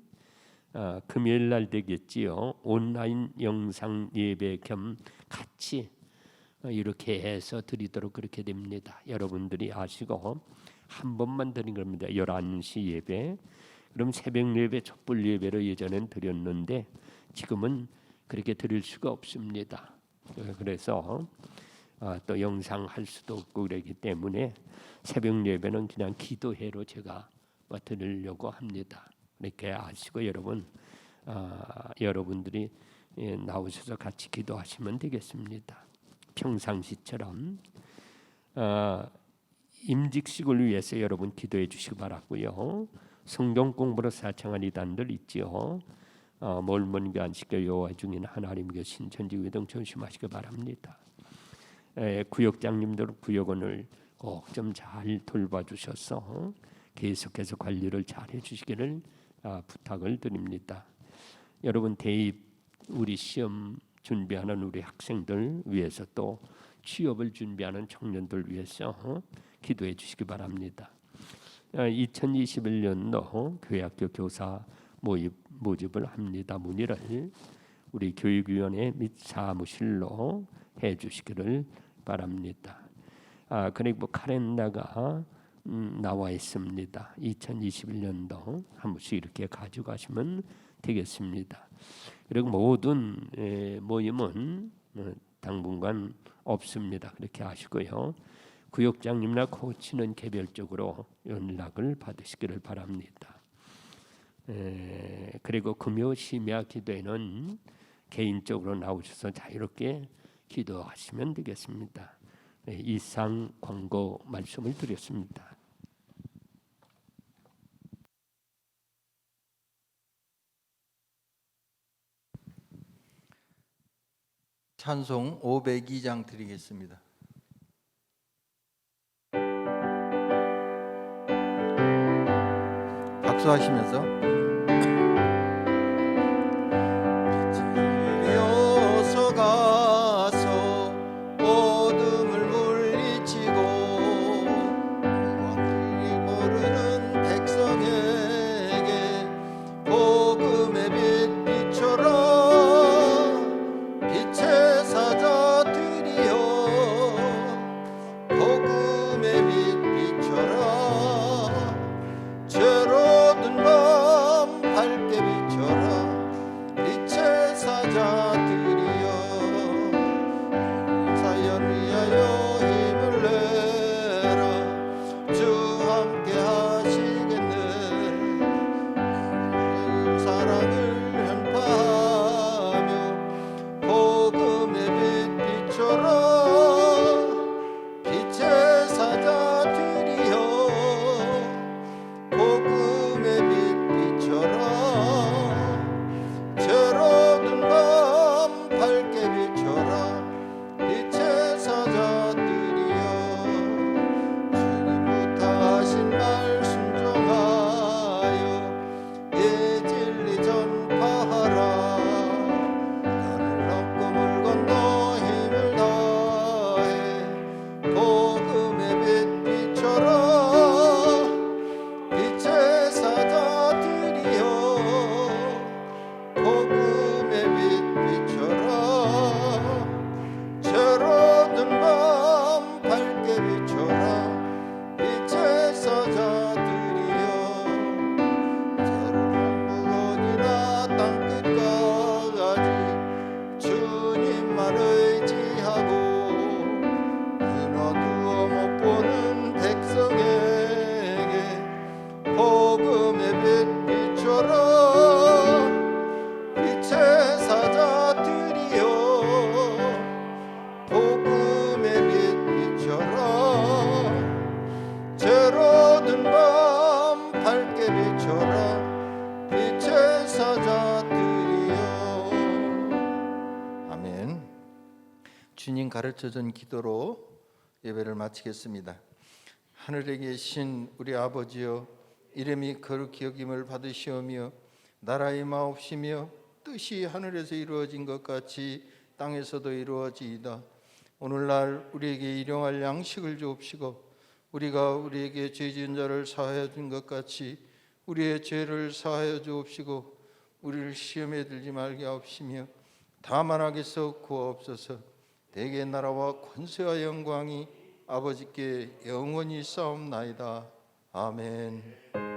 금요일 날 되겠지요. 온라인 영상 예배 겸 같이 이렇게 해서 드리도록 그렇게 됩니다. 여러분들이 아시고 한 번만 드린 겁니다. 11시 예배. 그럼 새벽 예배, 촛불 예배로 예전엔 드렸는데 지금은 그렇게 드릴 수가 없습니다. 그래서 또 영상 할 수도 없고 그러기 때문에 새벽 예배는 그냥 기도회로 제가 드리려고 합니다. 이렇게 아시고 여러분들이 나오셔서 같이 기도하시면 되겠습니다. 평상시처럼 임직식을 위해서 여러분 기도해 주시기 바라고요. 성경 공부로 사창한 이단들 있지요. 멀먼 안식교 여호와 중인 하나님께 신천지 위등 조심하시기 바랍니다. 구역장님들 구역원을 꼭 좀 잘 돌봐주셔서 계속해서 관리를 잘 해주시기를 부탁을 드립니다. 여러분 대입 우리 시험 준비하는 우리 학생들 위해서 또 취업을 준비하는 청년들 위해서 기도해 주시기 바랍니다. 2021년도 교회학교 교사 모집을 합니다. 문의를 우리 교육위원회 및 사무실로 해주시기를 바랍니다. 그리고 카렌다가 나와 있습니다. 2021년도 한 번씩 이렇게 가져가시면 되겠습니다. 그리고 모든 모임은 당분간 없습니다. 그렇게 하시고요. 구역장님이나 코치는 개별적으로 연락을 받으시기를 바랍니다. 그리고 금요 심야 기도에는 개인적으로 나오셔서 자유롭게 기도하시면 되겠습니다. 이상 광고 말씀을 드렸습니다. 찬송 502장 드리겠습니다. 박수하시면서 이어서 가서 어둠을 물리치고 길이 모르는 백성에게 복음의 빛 비춰라. 빛의 사자들이여 복음의 빛 비춰라. 죄로 든 밤 주님 가르쳐준 기도로 예배를 마치겠습니다. 하늘에 계신 우리 아버지여, 이름이 거룩히 여김을 받으시오며 나라의 마옵시며 뜻이 하늘에서 이루어진 것 같이 땅에서도 이루어지이다. 오늘날 우리에게 일용할 양식을 주옵시고 우리가 우리에게 죄 지은 자를 사하여 준 것 같이 우리의 죄를 사하여 주옵시고 우리를 시험에 들지 말게 하옵시며 다만 악에서 구하옵소서. 대개 나라와 권세와 영광이 아버지께 영원히 싸움나이다. 아멘.